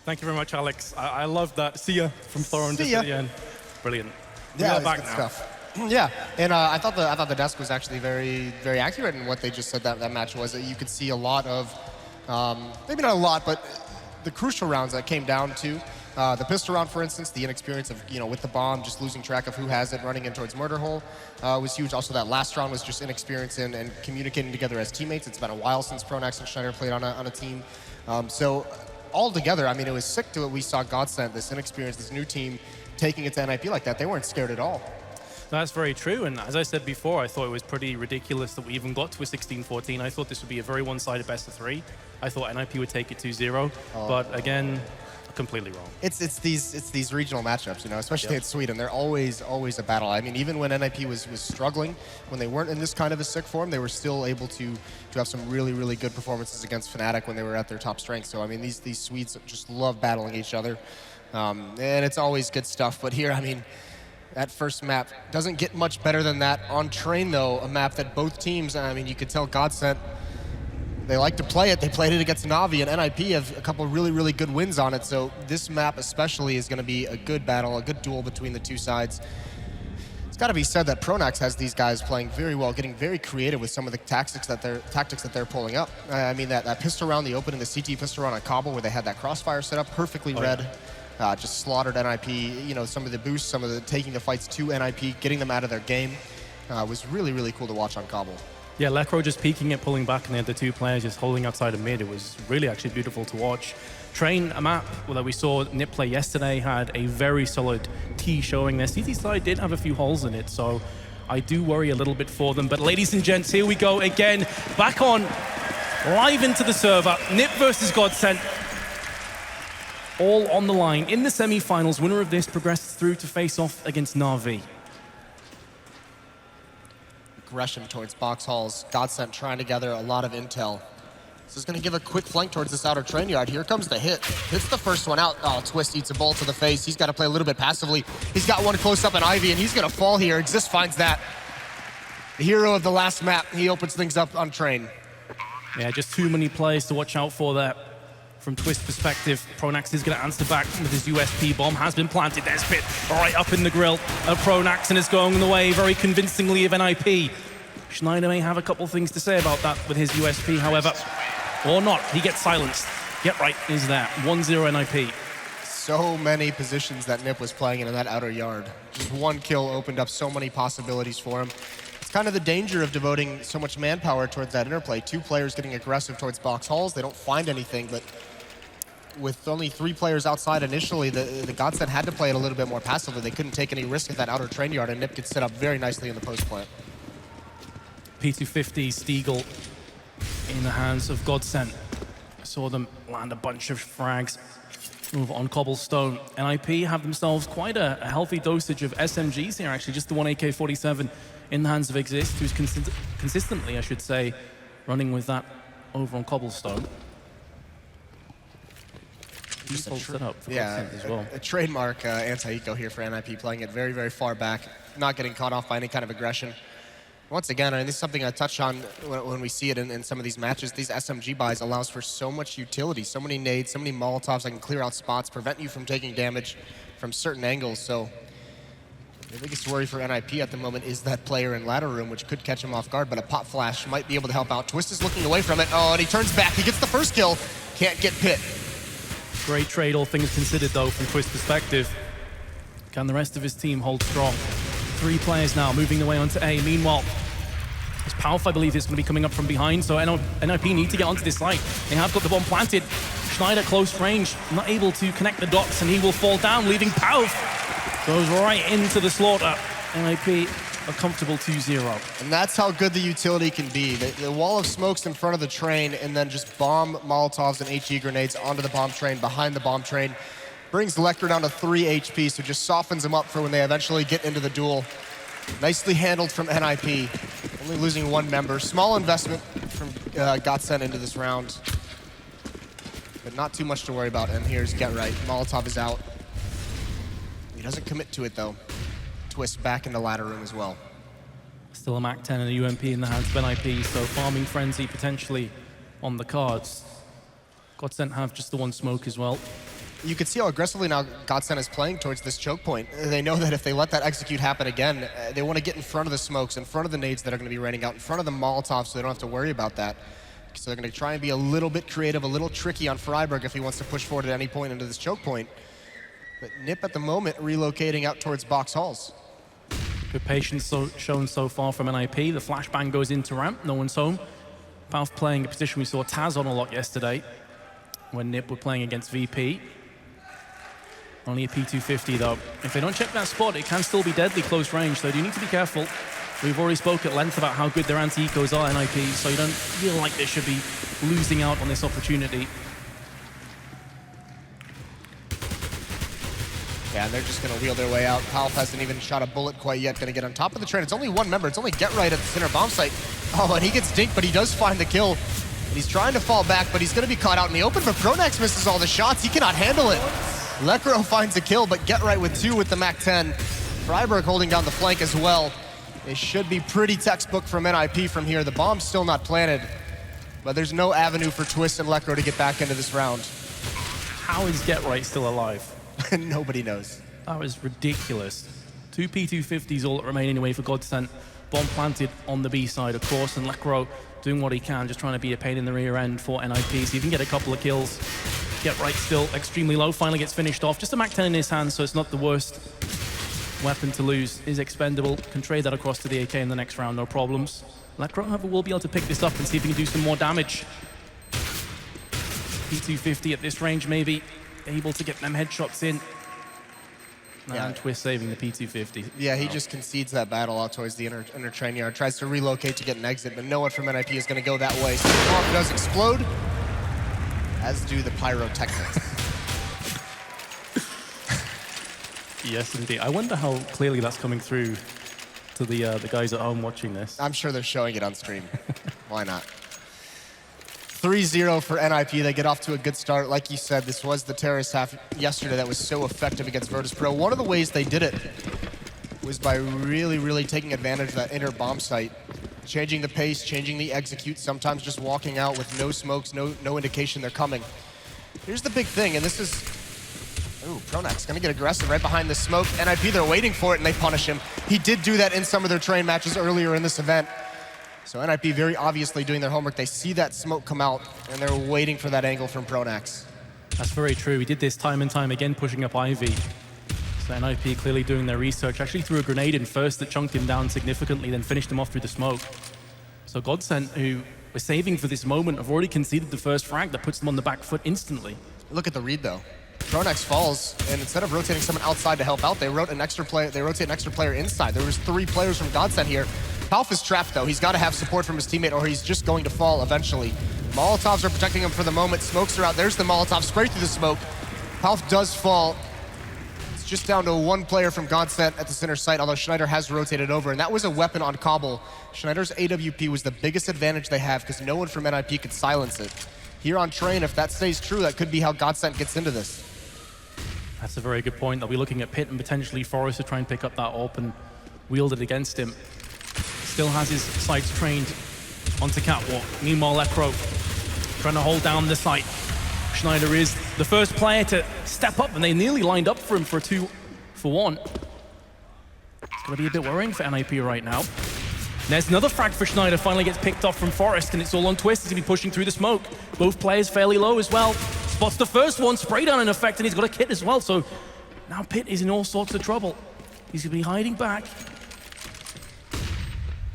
Thank you very much, Alex. I love that. See ya from Thoron just at the end. Brilliant. Yeah, back good now. stuff. Yeah, and I thought the desk was actually very accurate in what they just said that match was. That you could see a lot of, maybe not a lot, but the crucial rounds that came down to the pistol round, for instance, the inexperience of with the bomb, just losing track of who has it, running in towards murder hole was huge. Also, that last round was just inexperience in and communicating together as teammates. It's been a while since Pronax and Schneider played on a team, so all together, I mean, it was sick to what we saw GODSENT, this inexperienced, this new team, taking it to NIP like that. They weren't scared at all. That's very true, and as I said before, I thought it was pretty ridiculous that we even got to a 16-14. I thought this would be a very one-sided best of 3. I thought NIP would take it 2-0, but again, completely wrong. It's these regional matchups, especially at Sweden. They're always a battle. I mean, even when NIP was struggling, when they weren't in this kind of a sick form, they were still able to have some really good performances against Fnatic when they were at their top strength. So I mean, these Swedes just love battling each other, and it's always good stuff. But here, I mean, that first map doesn't get much better than that. On Train, though, a map that both teams, I mean, you could tell GODSENT, they like to play it. They played it against Na'Vi, and NIP have a couple really good wins on it. So this map especially is going to be a good battle, a good duel between the two sides. It's got to be said that Pronax has these guys playing very well, getting very creative with some of the tactics that they're pulling up. I mean, that pistol round, the opening, the CT pistol round on Cobble, where they had that crossfire set up, perfectly read. Just slaughtered NIP. Some of the boosts, some of the taking the fights to NIP, getting them out of their game was really cool to watch on Cobble. Yeah, Lekro just peeking it, pulling back, and they had the two players just holding outside of mid. It was really actually beautiful to watch. Train, a map that we saw Nip play yesterday, had a very solid T showing. Their CT side did have a few holes in it, so I do worry a little bit for them. But ladies and gents, here we go again. Back on, live into the server. Nip versus GODSENT. All on the line. In the semi-finals, winner of this progresses through to face off against Na'Vi. Aggression towards box halls. GODSENT trying to gather a lot of intel. This is going to give a quick flank towards this outer train yard. Here comes the hit. Hits the first one out. Oh, Twist eats a ball to the face. He's got to play a little bit passively. He's got one close up on Ivy, and he's going to fall here. Exist finds that. The hero of the last map. He opens things up on Train. Yeah, just too many players to watch out for there. From Twist perspective, Pronax is going to answer back with his USP bomb. Has been planted. There's Pit right up in the grill of Pronax, and it's going the way very convincingly of NIP. Schneider may have a couple things to say about that with his USP, however, or not. He gets silenced. Get right is there. 1-0 NIP. So many positions that Nip was playing in that outer yard. Just one kill opened up so many possibilities for him. It's kind of the danger of devoting so much manpower towards that interplay. Two players getting aggressive towards box halls. They don't find anything, but with only 3 players outside initially, the GODSENT had to play it a little bit more passively. They couldn't take any risk at that outer train yard, and Nip gets set up very nicely in the post plant. P250 Stiegel in the hands of GODSENT. I saw them land a bunch of frags move on Cobblestone. NIP have themselves quite a healthy dosage of SMGs here, actually. Just the one AK-47 in the hands of Exist, who's consistently, I should say, running with that over on Cobblestone. A trademark anti-eco here for NIP, playing it very far back, not getting caught off by any kind of aggression. Once again, I mean, this is something I touch on when we see it in some of these matches. These SMG buys allows for so much utility, so many nades, so many Molotovs that can clear out spots, prevent you from taking damage from certain angles. So the biggest worry for NIP at the moment is that player in ladder room, which could catch him off guard, but a pop flash might be able to help out. Twist is looking away from it. Oh, and he turns back. He gets the first kill. Can't get Pit. Great trade, all things considered, though, from Twist's perspective. Can the rest of his team hold strong? 3 players now moving their way onto A. Meanwhile, it's Palf, I believe, is going to be coming up from behind, so NIP need to get onto this site. They have got the bomb planted. Schneider close range, not able to connect the dots, and he will fall down, leaving Palf. Goes right into the slaughter. NIP a comfortable 2-0. And that's how good the utility can be. The wall of smokes in front of the train, and then just bomb Molotovs and HE grenades onto the bomb train, behind the bomb train. Brings Lecter down to 3 HP, so just softens him up for when they eventually get into the duel. Nicely handled from NIP, only losing 1 member. Small investment from GODSENT into this round, but not too much to worry about. And here's Get Right. Molotov is out. He doesn't commit to it, though. Twist back in the ladder room as well. Still a MAC-10 and a UMP in the hands of NIP, so farming frenzy potentially on the cards. GODSENT have just the 1 smoke as well. You can see how aggressively now GODSENT is playing towards this choke point. They know that if they let that execute happen again, they want to get in front of the smokes, in front of the nades that are going to be raining out, in front of the Molotovs, so they don't have to worry about that. So they're going to try and be a little bit creative, a little tricky on Freiburg if he wants to push forward at any point into this choke point. But Nip at the moment relocating out towards box halls. Good patience shown so far from NIP. The flashbang goes into ramp, no one's home. Palf playing a position we saw Taz on a lot yesterday when Nip were playing against VP. Only a P250 though. If they don't check that spot, it can still be deadly close range, so you need to be careful. We've already spoke at length about how good their anti-ecos are, NIP, so you don't feel like they should be losing out on this opportunity. Yeah, and they're just going to wheel their way out. Palf hasn't even shot a bullet quite yet, going to get on top of the train. It's only one member. It's only Get Right at the center bomb site. Oh, and he gets dinked, but he does find the kill. And he's trying to fall back, but he's going to be caught out in the open, but Pronax misses all the shots. He cannot handle it. Lekro finds a kill, but Get Right with 2 with the MAC-10. Freiburg holding down the flank as well. It should be pretty textbook from NIP from here. The bomb's still not planted, but there's no avenue for Twist and Lekro to get back into this round. How is Get Right still alive? Nobody knows. That was ridiculous. 2 P250s all that remain anyway for GODSENT. Bomb planted on the B side, of course, and Lekro doing what he can, just trying to be a pain in the rear end for NIP. So you can get a couple of kills. Get Right still extremely low, finally gets finished off. Just a MAC-10 in his hand, so it's not the worst weapon to lose. Is expendable, can trade that across to the AK in the next round, no problems. Lekro, however, will be able to pick this up and see if he can do some more damage. P250 at this range, maybe able to get them headshots in. Yeah. And Twist saving the P250. Yeah, he just concedes that battle out towards the inner train yard, tries to relocate to get an exit, but no one from NIP is going to go that way. So the bomb does explode, as do the pyrotechnics. Yes, indeed. I wonder how clearly that's coming through to the guys at home watching this. I'm sure they're showing it on stream. Why not? 3-0 for NIP. They get off to a good start. Like you said, this was the terrorist half yesterday that was so effective against Virtus.pro. One of the ways they did it was by really taking advantage of that inner bomb site, changing the pace, changing the execute, sometimes just walking out with no smokes, no indication they're coming. Here's the big thing, and this is... Ooh, Pronax gonna get aggressive right behind the smoke. NIP, they're waiting for it, and they punish him. He did do that in some of their train matches earlier in this event. So NIP very obviously doing their homework. They see that smoke come out, and they're waiting for that angle from Pronax. That's very true. We did this time and time again, pushing up Ivy. So NIP clearly doing their research. Actually threw a grenade in first that chunked him down significantly, then finished him off through the smoke. So GODSENT, who were saving for this moment, have already conceded the first frag that puts them on the back foot instantly. Look at the read, though. Pronax falls, and instead of rotating someone outside to help out, they rotate an extra player inside. There was 3 players from GODSENT here. Palf is trapped, though. He's got to have support from his teammate, or he's just going to fall eventually. Molotovs are protecting him for the moment. Smokes are out. There's the Molotov spray through the smoke. Palf does fall. It's just down to 1 player from GODSENT at the center site, although Schneider has rotated over, and that was a weapon on Cobble. Schneider's AWP was the biggest advantage they have because no one from NIP could silence it. Here on Train, if that stays true, that could be how GODSENT gets into this. That's a very good point. They'll be looking at Pit and potentially Forrest to try and pick up that AWP and wield it against him. Still has his sights trained onto Catwalk. Meanwhile, Lekro trying to hold down the site. Schneider is the first player to step up, and they nearly lined up for him for a 2-for-1. It's going to be a bit worrying for NIP right now. And there's another frag for Schneider, finally gets picked off from Forrest, and it's all on Twist. He's going to be pushing through the smoke. Both players fairly low as well. Spots the first one, spray down in effect, and he's got a kit as well, so now Pit is in all sorts of trouble. He's going to be hiding back.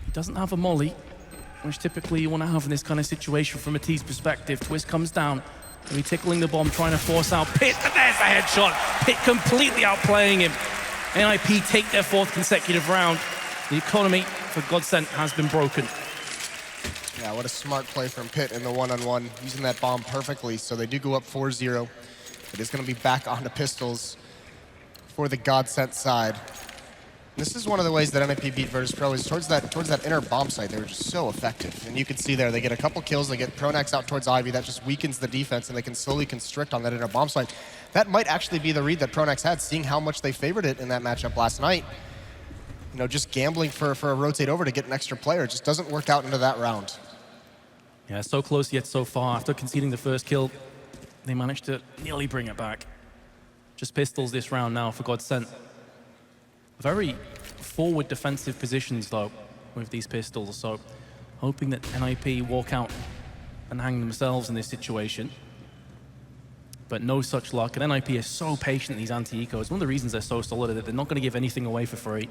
He doesn't have a molly, which typically you want to have in this kind of situation from a T's perspective. Twist comes down, and he's tickling the bomb, trying to force out Pit, and there's the headshot. Pit completely outplaying him. NIP take their 4th consecutive round. The economy for GODSENT has been broken. Yeah, what a smart play from Pit in the one-on-one, using that bomb perfectly. So they do go up 4-0. It is going to be back onto pistols for the GODSENT side. This is one of the ways that NIP beat Virtus.pro is towards that inner bomb site. They were just so effective. And you can see there, they get a couple kills, they get Pronax out towards Ivy. That just weakens the defense, and they can slowly constrict on that inner bomb site. That might actually be the read that Pronax had, seeing how much they favored it in that matchup last night. You know, just gambling for a rotate over to get an extra player. It just doesn't work out into that round. Yeah, so close yet so far. After conceding the first kill, they managed to nearly bring it back. Just pistols this round now for GODSENT. Very forward defensive positions, though, with these pistols. So hoping that NIP walk out and hang themselves in this situation. But no such luck. And NIP is so patient, these anti-ecos. One of the reasons they're so solid is that they're not going to give anything away for free.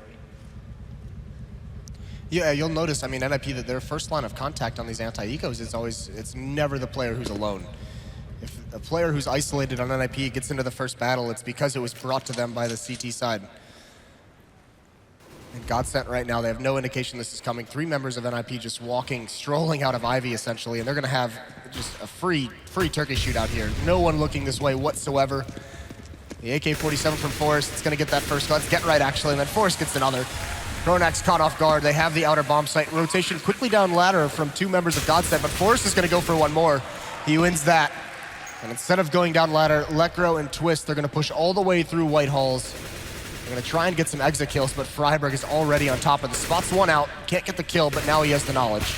Yeah, you'll notice, I mean, NIP, that their first line of contact on these anti-ecos is always, it's never the player who's alone. If a player who's isolated on NIP gets into the first battle, it's because it was brought to them by the CT side. And GODSENT right now, they have no indication this is coming. 3 members of NIP just walking, strolling out of Ivy, essentially, and they're going to have just a free turkey shootout here. No one looking this way whatsoever. The AK-47 from Forrest, it's going to get that first. Let's get right, actually, and then Forrest gets another. Pronax caught off guard. They have the outer bomb site. Rotation quickly down ladder from 2 members of GODSENT, but Forrest is going to go for one more. He wins that. And instead of going down ladder, Lekro and Twist, they're going to push all the way through White Halls. They're going to try and get some exit kills, but Freiberg is already on top of the spots. 1 out. Can't get the kill, but now he has the knowledge.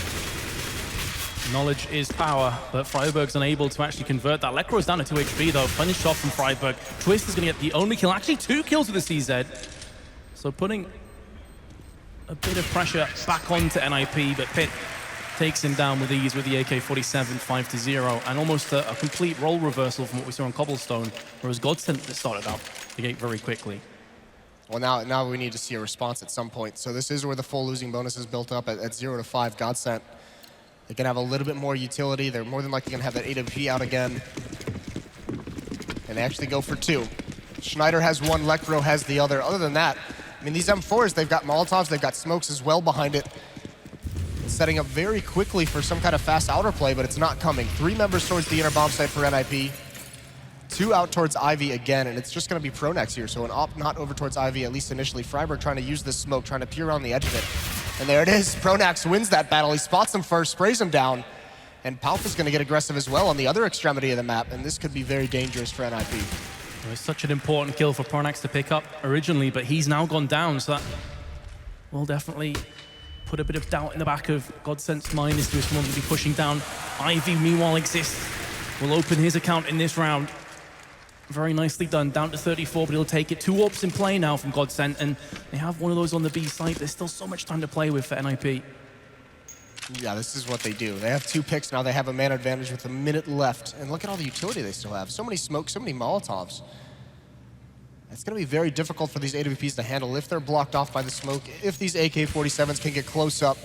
Knowledge is power, but Freiberg's unable to actually convert that. Lekro is down to 2 HP, though. Funny shot from Freiberg. Twist is going to get the only kill. Actually, 2 kills with the CZ. So putting a bit of pressure back onto NIP, but Pitt takes him down with ease with the AK-47, 5-0, and almost a complete role reversal from what we saw on Cobblestone, whereas GODSENT started out the gate very quickly. Well, now we need to see a response at some point. So this is where the full losing bonus is built up at 0 to 5. GODSENT, they can have a little bit more utility. They're more than likely going to have that AWP out again. And they actually go for 2. Schneider has 1, Lekro has the other. Other than that, I mean, these M4s, they've got Molotovs, they've got smokes as well behind it. Setting up very quickly for some kind of fast outer play, but it's not coming. 3 members towards the inner bomb site for NIP. 2 out towards Ivy again, and it's just going to be Pronax here. So an op not over towards Ivy, at least initially. Freiberg trying to use this smoke, trying to peer around the edge of it. And there it is. Pronax wins that battle. He spots him first, sprays him down. And Palf is going to get aggressive as well on the other extremity of the map, and this could be very dangerous for NIP. It was such an important kill for Pronax to pick up originally, but he's now gone down, so that will definitely put a bit of doubt in the back of GODSENT's mind as to if someone will be pushing down. Ivy, meanwhile, exists. Will open his account in this round. Very nicely done, down to 34, but he'll take it. 2 AWPs in play now from GODSENT, and they have one of those on the B side. There's still so much time to play with for NIP. Yeah, this is what they do. They have 2 picks now. They have a man advantage with a minute left. And look at all the utility they still have. So many smokes, so many Molotovs. It's going to be very difficult for these AWPs to handle if they're blocked off by the smoke, if these AK-47s can get close up.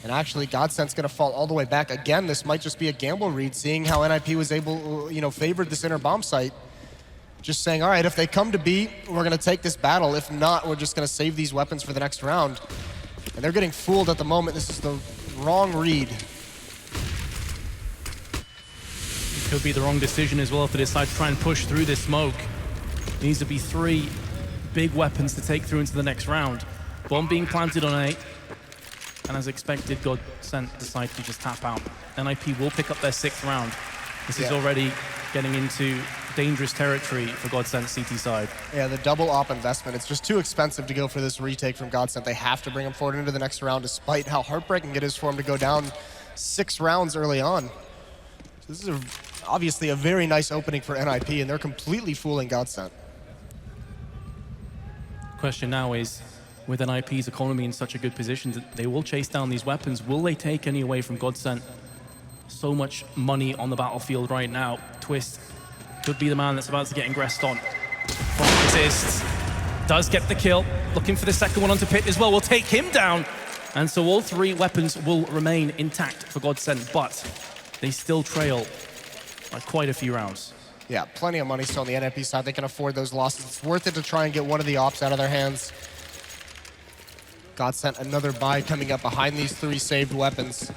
And actually, GODSENT's going to fall all the way back. Again, this might just be a gamble read, seeing how NIP was able, favored this inner bomb site. Just saying, all right, if they come to B, we're going to take this battle. If not, we're just going to save these weapons for the next round. And they're getting fooled at the moment. This is the wrong read. It could be the wrong decision as well if they decide to try and push through this smoke. Needs to be 3 big weapons to take through into the next round. Bomb being planted on A, and as expected, GODSENT decide to just tap out. NIP will pick up their 6th round. This is already getting into dangerous territory for GODSENT CT side. Yeah, the double op investment, it's just too expensive to go for this retake from GODSENT. They have to bring him forward into the next round, despite how heartbreaking it is for him to go down 6 rounds early on. So this is obviously a very nice opening for NIP, and they're completely fooling GODSENT. Question now is, with NIP's economy in such a good position, that they will chase down these weapons. Will they take any away from GODSENT? So much money on the battlefield right now. Twist could be the man that's about to get ingressed on. Assists, does get the kill. Looking for the second one onto Pitt as well. Will take him down. And so all 3 weapons will remain intact for GODSENT, but they still trail by quite a few rounds. Yeah, plenty of money still on the NIP side. They can afford those losses. It's worth it to try and get one of the ops out of their hands. GODSENT another buy coming up behind these 3 saved weapons.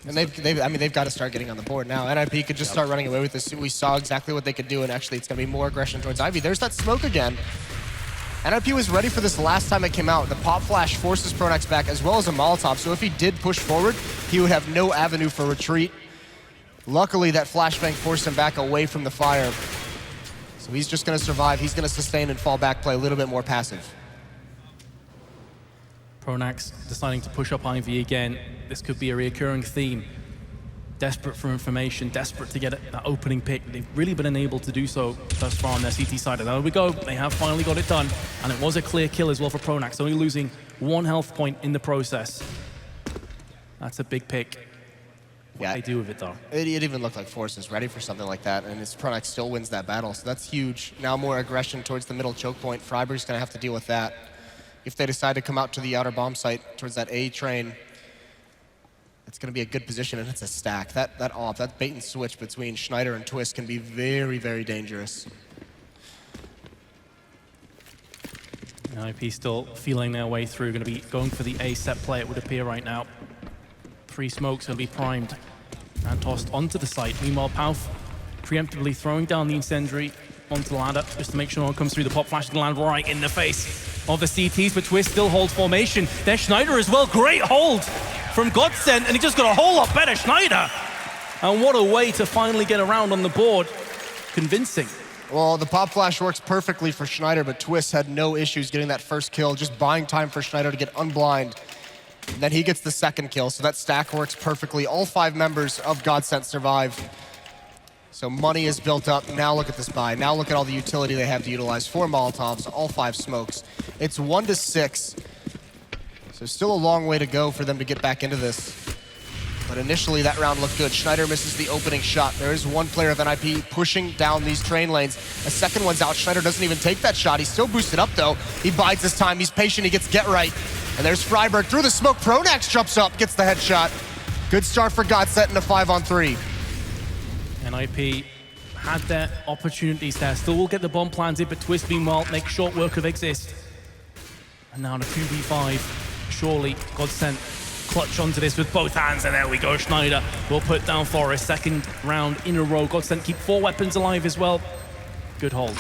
And they've got to start getting on the board now. NIP could just start running away with this. We saw exactly what they could do, and actually it's going to be more aggression towards Ivy. There's that smoke again. NIP was ready for this last time it came out. The pop flash forces Pronax back, as well as a Molotov, so if he did push forward, he would have no avenue for retreat. Luckily, that flashbang forced him back away from the fire. So he's just going to survive. He's going to sustain and fall back, play a little bit more passive. Pronax deciding to push up Ivy again. This could be a reoccurring theme desperate for information, desperate to get that opening pick. They've really been unable to do so thus far on their CT side. And there we go. They have finally got it done. And it was a clear kill as well for Pronax, only losing 1 health point in the process. That's a big pick. What they do with it, though. It even looked like Force is ready for something like that, and Pronax still wins that battle, so that's huge. Now more aggression towards the middle choke point. Freiburg's going to have to deal with that. If they decide to come out to the outer bomb site towards that A train, it's going to be a good position, and it's a stack. That bait and switch between Schneider and Twist can be very, very dangerous. IP still feeling their way through, going to be going for the A set play, it would appear right now. 3 smokes will be primed and tossed onto the site. Meanwhile, Pauf preemptively throwing down the incendiary onto the ladder just to make sure no one comes through. The pop flash to land right in the face of the CTs, but Twist still holds formation. There's Schneider as well. Great hold from GODSENT, and he just got a whole lot better, Schneider. And what a way to finally get around on the board. Convincing. Well, the pop flash works perfectly for Schneider, but Twist had no issues getting that first kill, just buying time for Schneider to get unblind. And then he gets the second kill, so that stack works perfectly. All 5 members of GODSENT survive. So money is built up. Now look at this buy. Now look at all the utility they have to utilize. 4 Molotovs, all 5 smokes. It's 1-6. So still a long way to go for them to get back into this. But initially that round looked good. Schneider misses the opening shot. There is one player of NIP pushing down these train lanes. A second one's out. Schneider doesn't even take that shot. He's still boosted up though. He bides his time. He's patient. He gets get right. And there's Freiburg through the smoke. Pronax jumps up, gets the headshot. Good start for GODSENT in a 5-on-3. NIP had their opportunities there. Still will get the bomb planted, but Twist meanwhile makes short work of Exist. And now in a 2v5, surely GODSENT clutch onto this with both hands, and there we go. Schneider will put down Forest. Second round in a row. GODSENT keep 4 weapons alive as well. Good hold.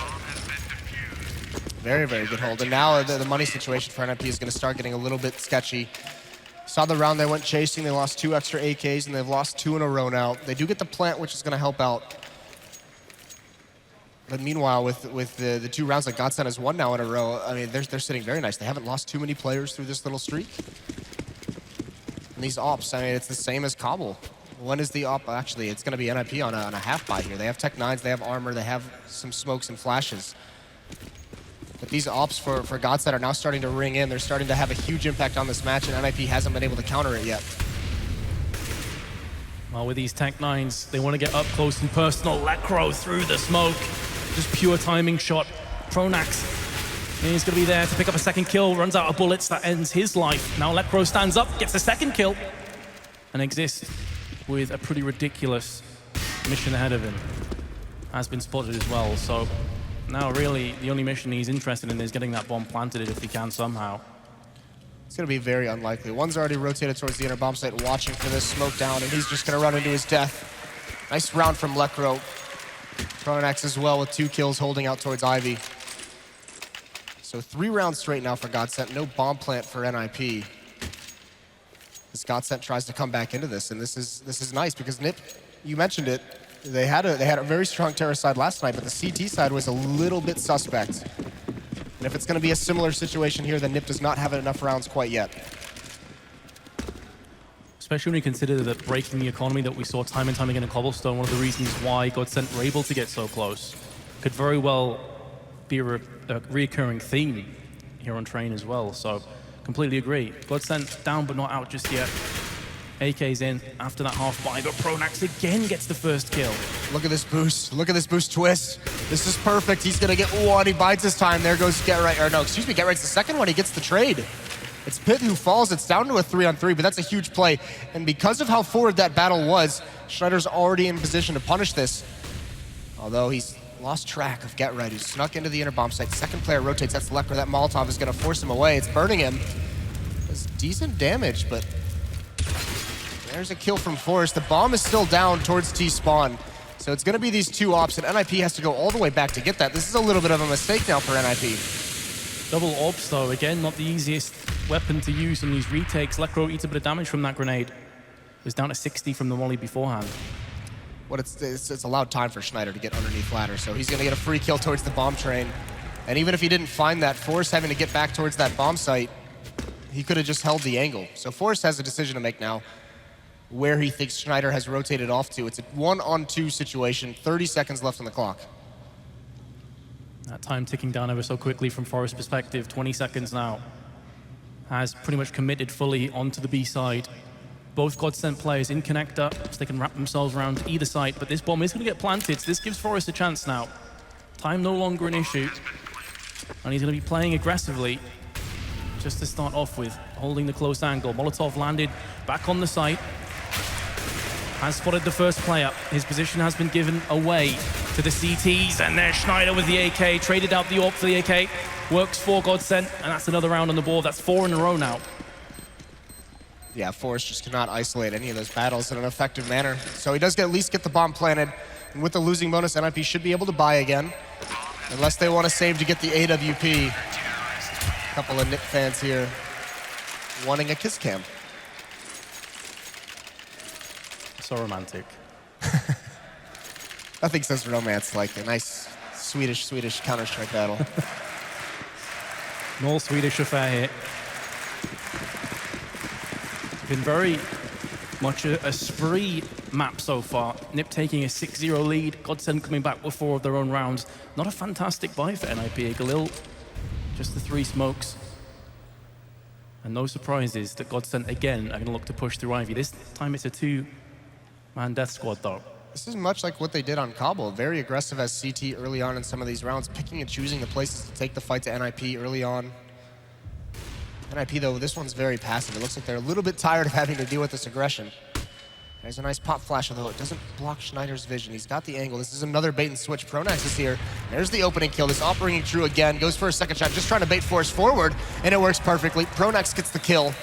Very, very good hold. And now the money situation for NIP is going to start getting a little bit sketchy. Saw the round they went chasing. They lost 2 extra AKs, and they've lost 2 in a row now. They do get the plant, which is going to help out. But meanwhile, with the 2 rounds that GODSENT has won now in a row, I mean, they're sitting very nice. They haven't lost too many players through this little streak. And these ops, I mean, it's the same as Kabul. When is the op? Actually, it's going to be NIP on a half buy here. They have Tech 9s, they have armor, they have some smokes and flashes. But these ops for GODSENT are now starting to ring in. They're starting to have a huge impact on this match, and NIP hasn't been able to counter it yet. Well, with these Tech 9s, they want to get up close and personal. Lekro through the smoke. Just pure timing shot. Pronax is going to be there to pick up a second kill. Runs out of bullets. That ends his life. Now Lekro stands up, gets a second kill, and Exist with a pretty ridiculous mission ahead of him. Has been spotted as well, so now really the only mission he's interested in is getting that bomb planted if he can somehow. It's going to be very unlikely. One's already rotated towards the inner bomb site watching for this smoke down, and he's just going to run into his death. Nice round from Lekro. Pronax as well with 2 kills holding out towards Ivy. So 3 rounds straight now for GODSENT. No bomb plant for NIP. As GODSENT tries to come back into this, and this is nice because NIP, you mentioned it, they had a very strong terror side last night, but the CT side was a little bit suspect. And if it's going to be a similar situation here, then NIP does not have enough rounds quite yet. Especially when you consider that breaking the economy that we saw time and time again in Cobblestone, one of the reasons why GODSENT were able to get so close, could very well be a reoccurring theme here on Train as well. So completely agree. GODSENT down but not out just yet. AK's in after that half buy, but Pronax again gets the first kill. Look at this boost. Look at this boost Twist. This is perfect. He's going to get 1. He bides his time. There goes Get Right. Or no, excuse me, Get Right's the second one. He gets the trade. It's Pitt who falls. It's down to a 3-on-3, but that's a huge play. And because of how forward that battle was, Schneider's already in position to punish this. Although he's lost track of Get Right, who snuck into the inner bomb site. Second player rotates. That's Lekro. That Molotov is going to force him away. It's burning him. It's decent damage, but there's a kill from Forrest. The bomb is still down towards T-spawn. So it's going to be these 2 ops, and NIP has to go all the way back to get that. This is a little bit of a mistake now for NIP. Double orbs though, again, not the easiest weapon to use in these retakes. Lekro eats a bit of damage from that grenade. It was down to 60 from the volley beforehand. But it's allowed time for Schneider to get underneath ladder, so he's going to get a free kill towards the bomb train. And even if he didn't find that, Forrest having to get back towards that bomb site, he could have just held the angle. So Forrest has a decision to make now. where he thinks Schneider has rotated off to. It's a 1-on-2 situation, 30 seconds left on the clock. That time ticking down ever so quickly from Forest's perspective. 20 seconds now. Has pretty much committed fully onto the B side. Both GODSENT players in connector, so they can wrap themselves around either side, but this bomb is going to get planted, so this gives Forest a chance now. Time no longer an issue, and he's going to be playing aggressively just to start off with, holding the close angle. Molotov landed back on the site, has spotted the first player. His position has been given away to the CTs, and there's Schneider with the AK, traded out the AWP for the AK, works for GODSENT, and that's another round on the board. That's 4 in a row now. Yeah, Forest just cannot isolate any of those battles in an effective manner. So he does at least get the bomb planted. And with the losing bonus, NIP should be able to buy again. Unless they want to save to get the AWP. A couple of NIP fans here wanting a kiss cam. So romantic. Nothing says romance like a nice Swedish Counter-Strike battle. An all-Swedish affair here. Been very much a spree map so far. NIP taking a 6-0 lead. GODSENT coming back with 4 of their own rounds. Not a fantastic buy for NIP. Galil, just the 3 smokes. And no surprises that GODSENT again are going to look to push through Ivy. This time it's a 2-man death squad though. This is much like what they did on Kabul. Very aggressive as CT early on in some of these rounds, picking and choosing the places to take the fight to NIP early on. NIP, though, this one's very passive. It looks like they're a little bit tired of having to deal with this aggression. There's a nice pop flash, although it doesn't block Schneider's vision. He's got the angle. This is another bait and switch. Pronax is here. There's the opening kill. This AWP ringing true again. Goes for a second shot, just trying to bait Force forward, and it works perfectly. Pronax gets the kill.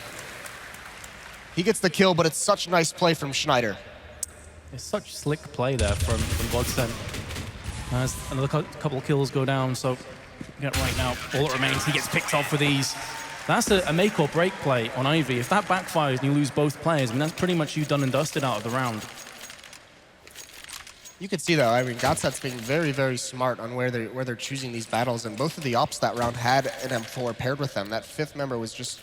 He gets the kill, but it's such nice play from Schneider. It's such slick play there from GODSENT. As another couple of kills go down, so right now, all that remains, he gets picked off with these. That's a make or break play on Ivy. If that backfires and you lose both players, I mean, that's pretty much you done and dusted out of the round. You can see, though, I mean, GODSENT's being very, very smart on where they're choosing these battles, and both of the ops that round had an M4 paired with them. That 5th member was just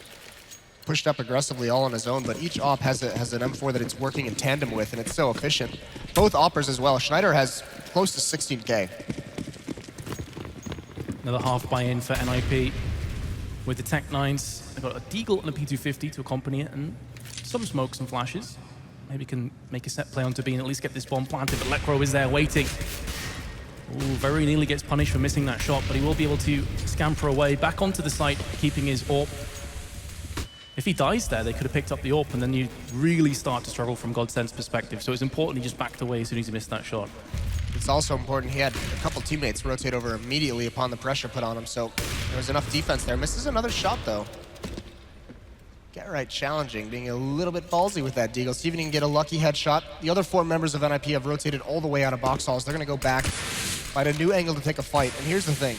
pushed up aggressively all on his own, but each op has an M4 that it's working in tandem with, and it's so efficient. Both oppers as well. Schneider has close to 16K. Another half buy-in for NIP. With the Tech 9s, they've got a Deagle and a P250 to accompany it, and some smokes and flashes. Maybe can make a set play onto B and at least get this bomb planted, but Lekro is there waiting. Ooh, very nearly gets punished for missing that shot, but he will be able to scamper away back onto the site, keeping his AWP. If he dies there, they could have picked up the AWP, and then you really start to struggle from GODSENT's perspective. So it's important he just backed away as soon as he missed that shot. It's also important he had a couple teammates rotate over immediately upon the pressure put on him, so there was enough defense there. Misses another shot, though. Get right challenging, being a little bit ballsy with that Deagle. See if he can get a lucky headshot. The other 4 members of NIP have rotated all the way out of box halls. They're going to go back, find a new angle to take a fight. And here's the thing.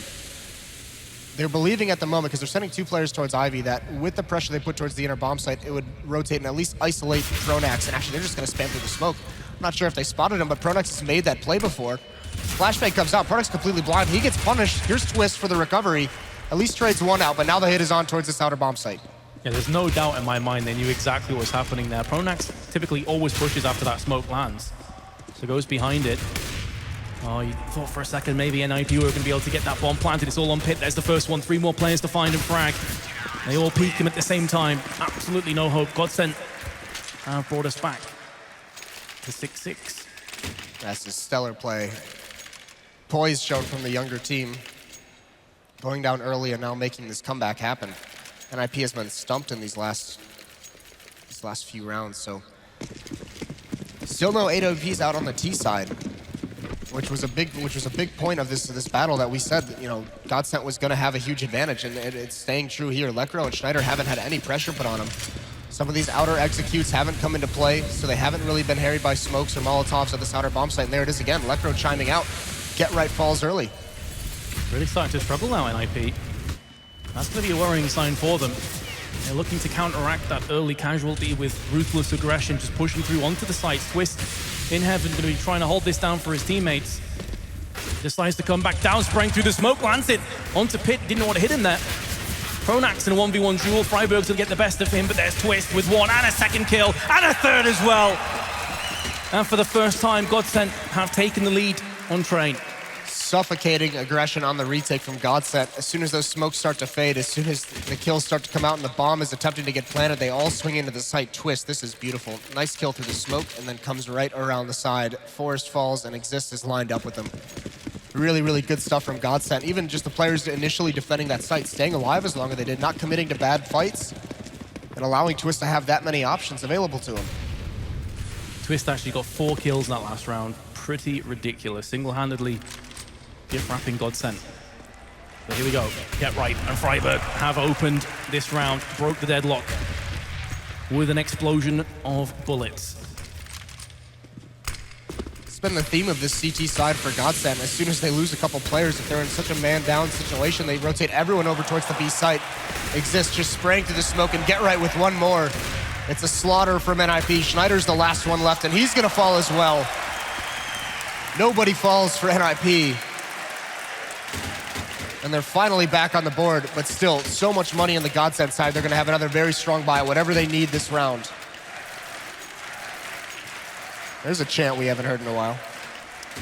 They're believing at the moment, because they're sending 2 players towards Ivy, that with the pressure they put towards the inner bomb site, it would rotate and at least isolate Pronax. And actually, they're just going to spam through the smoke. I'm not sure if they spotted him, but Pronax has made that play before. Flashbang comes out. Pronax completely blind. He gets punished. Here's Twist for the recovery. At least trades 1 out, but now the hit is on towards this outer bomb site. Yeah, there's no doubt in my mind they knew exactly what was happening there. Pronax typically always pushes after that smoke lands. So goes behind it. Oh, you thought for a second maybe NIP were going to be able to get that bomb planted. It's all on Pit. There's the first one. 3 more players to find and frag. They all peek him at the same time. Absolutely no hope. GODSENT brought us back to 6-6. That's a stellar play. Poise shown from the younger team. Going down early and now making this comeback happen. NIP has been stumped in these last few rounds, so still no AWPs out on the T side, which was a big point of this battle that we said, you know, GODSENT was going to have a huge advantage, and it's staying true here. Lekro and Schneider haven't had any pressure put on them. Some of these outer executes haven't come into play, so they haven't really been harried by smokes or Molotovs at this outer bomb site. And there it is again, Lekro chiming out. Get right falls early. Really starting to struggle now, NIP. That's going to be a worrying sign for them. They're looking to counteract that early casualty with ruthless aggression, just pushing through onto the site. Twist in heaven, going to be trying to hold this down for his teammates. Decides to come back down, spraying through the smoke, lands it onto Pit. Didn't know what hit him there. Pronax in a 1v1 duel. Freiburg's gonna get the best of him, but there's Twist with one and a second kill and a third as well. And for the first time, GODSENT have taken the lead on Train. Suffocating aggression on the retake from GODSENT. As soon as those smokes start to fade, as soon as the kills start to come out and the bomb is attempting to get planted, they all swing into the site. Twist, this is beautiful. Nice kill through the smoke and then comes right around the side. Forest falls and Exist is lined up with them. Really, really good stuff from GODSENT. Even just the players initially defending that site, staying alive as long as they did, not committing to bad fights, and allowing Twist to have that many options available to him. Twist actually got 4 kills in that last round. Pretty ridiculous. Single-handedly gift-wrapping GODSENT. But here we go. Get right, and Freiburg have opened this round, broke the deadlock with an explosion of bullets. It's been the theme of this CT side for GODSENT. As soon as they lose a couple players, if they're in such a man-down situation, they rotate everyone over towards the B site. Exist just spraying through the smoke and Get Right with one more. It's a slaughter from NIP. Schneider's the last one left, and he's gonna fall as well. Nobody falls for NIP. And they're finally back on the board, but still, so much money on the GODSENT side. They're gonna have another very strong buy, whatever they need this round. There's a chant we haven't heard in a while.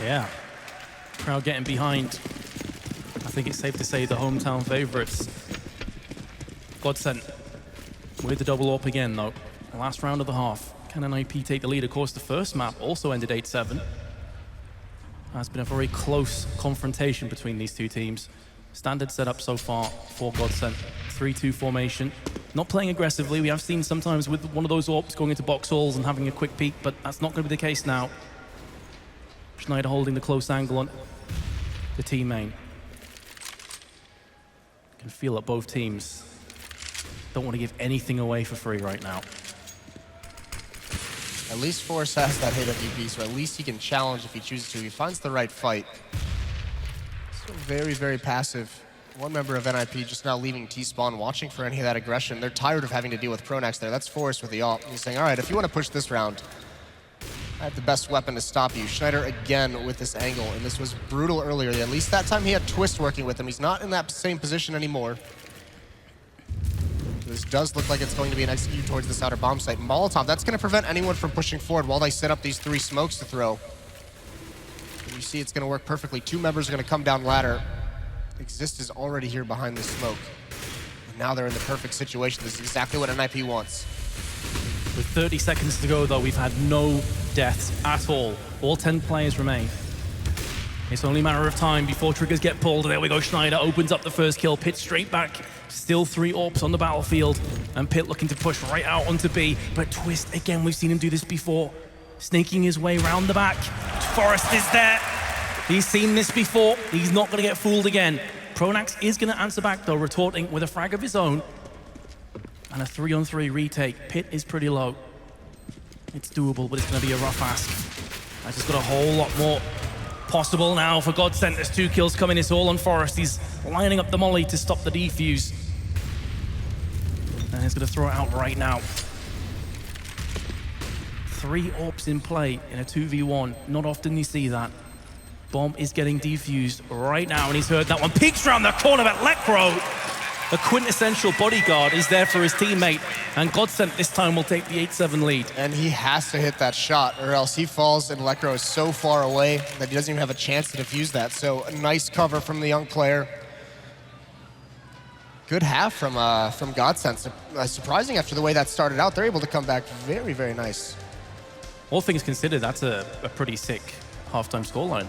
Yeah. Crowd getting behind. I think it's safe to say the hometown favorites. GODSENT with the double AWP again, though. The last round of the half. Can NIP take the lead? Of course, the first map also ended 8-7. That's been a very close confrontation between these two teams. Standard setup so far for GODSENT. 3-2 formation. Not playing aggressively. We have seen sometimes with one of those AWPs going into box halls and having a quick peek, but that's not going to be the case now. Schneider holding the close angle on the team main. You can feel that both teams don't want to give anything away for free right now. At least Forrest has that AWP, so at least he can challenge if he chooses to. He finds the right fight. So very, very passive. One member of NIP just now leaving T-spawn, watching for any of that aggression. They're tired of having to deal with Pronax there. That's Forrest with the ult. He's saying, all right, if you want to push this round, I have the best weapon to stop you. Schneider again with this angle, and this was brutal earlier. At least that time he had Twist working with him. He's not in that same position anymore. This does look like it's going to be an execute towards this outer bomb site. Molotov, that's going to prevent anyone from pushing forward while they set up these 3 smokes to throw. And you see it's going to work perfectly. 2 members are going to come down ladder. Exist is already here behind this smoke. And now they're in the perfect situation. This is exactly what NIP wants. With 30 seconds to go, though, we've had no deaths at all. All 10 players remain. It's only a matter of time before triggers get pulled. There we go, Schneider opens up the first kill. Pitt straight back. Still 3 AWPs on the battlefield. And Pitt looking to push right out onto B. But Twist, again, we've seen him do this before. Snaking his way around the back. Forrest is there. He's seen this before. He's not going to get fooled again. Pronax is going to answer back, though, retorting with a frag of his own. And a 3-on-3 retake. Pitt is pretty low. It's doable, but it's going to be a rough ask. I just got a whole lot more possible now for GODSENT. There's 2 kills coming. It's all on Forrest. He's lining up the molly to stop the defuse. And he's going to throw it out right now. 3 AWPs in play in a 2v1. Not often you see that. Bomb is getting defused right now, and he's heard that one. Peeks around the corner, but Lekro, the quintessential bodyguard, is there for his teammate. And GODSENT this time will take the 8-7 lead. And he has to hit that shot, or else he falls, and Lekro is so far away that he doesn't even have a chance to defuse that. So a nice cover from the young player. Good half from GODSENT. Surprising after the way that started out. They're able to come back very, very nice. All things considered, that's a pretty sick halftime scoreline.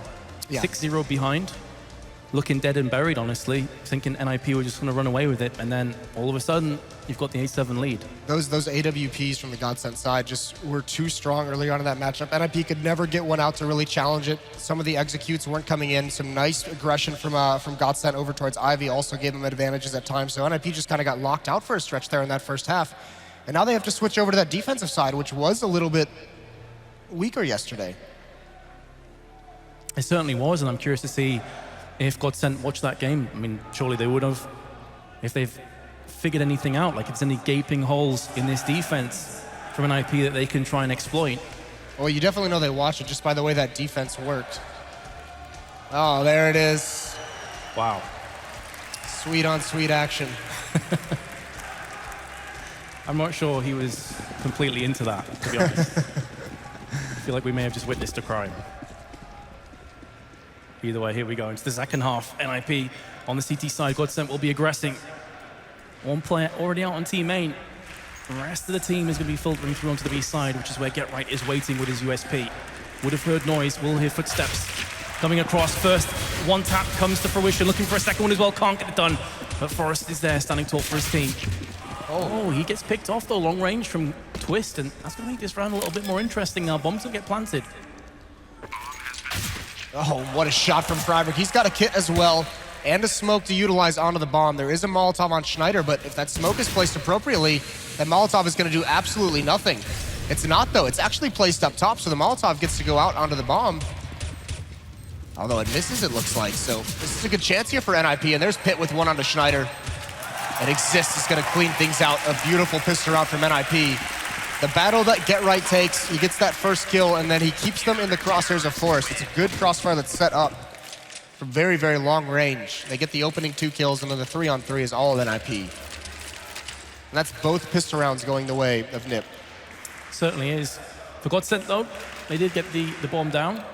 Yeah. 6-0 behind, looking dead and buried, honestly, thinking NIP were just going to run away with it, and then all of a sudden, you've got the 8-7 lead. Those AWPs from the GODSENT side just were too strong early on in that matchup. NIP could never get one out to really challenge it. Some of the executes weren't coming in. Some nice aggression from GODSENT over towards Ivy also gave them advantages at times, so NIP just kind of got locked out for a stretch there in that first half. And now they have to switch over to that defensive side, which was a little bit weaker yesterday. It certainly was, and I'm curious to see if GODSENT watched that game. I mean, surely they would have. If they've figured anything out, like if there's any gaping holes in this defense from an IP that they can try and exploit. Well, you definitely know they watched it just by the way that defense worked. Oh, there it is. Wow. Sweet on sweet action. I'm not sure he was completely into that, to be honest. I feel like we may have just witnessed a crime. Either way, here we go into the second half. NIP on the CT side. GODSENT will be aggressing. One player already out on team main. The rest of the team is going to be filtering through onto the B side, which is where GetRight is waiting with his USP. Would have heard noise, will hear footsteps coming across. First, one tap comes to fruition, looking for a second one as well, can't get it done. But Forrest is there, standing tall for his team. Oh, he gets picked off though, long range from Twist, and that's going to make this round a little bit more interesting now. Bombs will get planted. Oh, what a shot from Freiberg. He's got a kit as well, and a smoke to utilize onto the bomb. There is a Molotov on Schneider, but if that smoke is placed appropriately, that Molotov is going to do absolutely nothing. It's not, though. It's actually placed up top, so the Molotov gets to go out onto the bomb. Although it misses, it looks like. So this is a good chance here for NIP, and there's Pit with one onto Schneider. And Exist is going to clean things out. A beautiful pistol round from NIP. The battle that GetRight takes, he gets that first kill, and then he keeps them in the crosshairs of Forrest. It's a good crossfire that's set up from very, very long range. They get the opening 2 kills, and then the 3-on-3 is all of NIP. And that's both pistol rounds going the way of NIP. Certainly is. For GODSENT though, they did get the bomb down.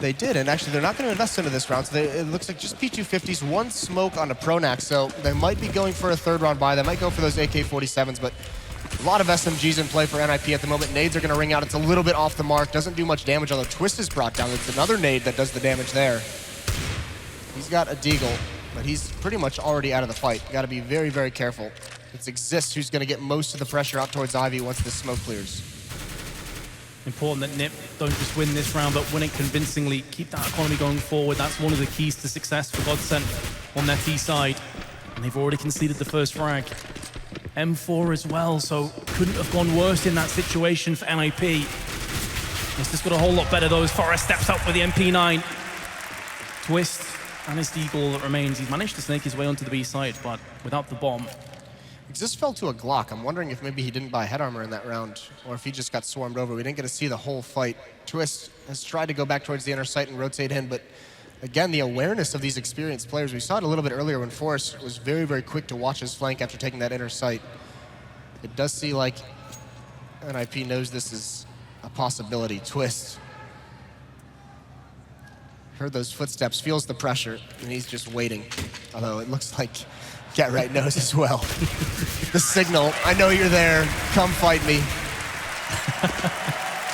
They did, and actually they're not going to invest into this round, so it looks like just P250s, one smoke on a Pronax, so they might be going for a third round buy. They might go for those AK-47s, but a lot of SMGs in play for NIP at the moment. Nades are going to ring out. It's a little bit off the mark, doesn't do much damage, although Twist is brought down. It's another nade that does the damage there. He's got a Deagle, but he's pretty much already out of the fight. Got to be very, very careful. It's Exist who's going to get most of the pressure out towards Ivy once the smoke clears. Important that NIP don't just win this round, but win it convincingly. Keep that economy going forward. That's one of the keys to success for GODSENT on their T side. And they've already conceded the first frag. M4 as well, so couldn't have gone worse in that situation for NIP. It's just got a whole lot better though as Forrest steps up with the MP9. Twist and his Deagle that remains. He's managed to snake his way onto the B side, but without the bomb. Exist fell to a Glock. I'm wondering if maybe he didn't buy head armor in that round, or if he just got swarmed over. We didn't get to see the whole fight. Twist has tried to go back towards the inner sight and rotate in, but again, the awareness of these experienced players. We saw it a little bit earlier when Forrest was very, very quick to watch his flank after taking that inner sight. It does seem like NIP knows this is a possibility. Twist heard those footsteps, feels the pressure, and he's just waiting. Although it looks like GetRight knows as well. The signal, I know you're there, come fight me.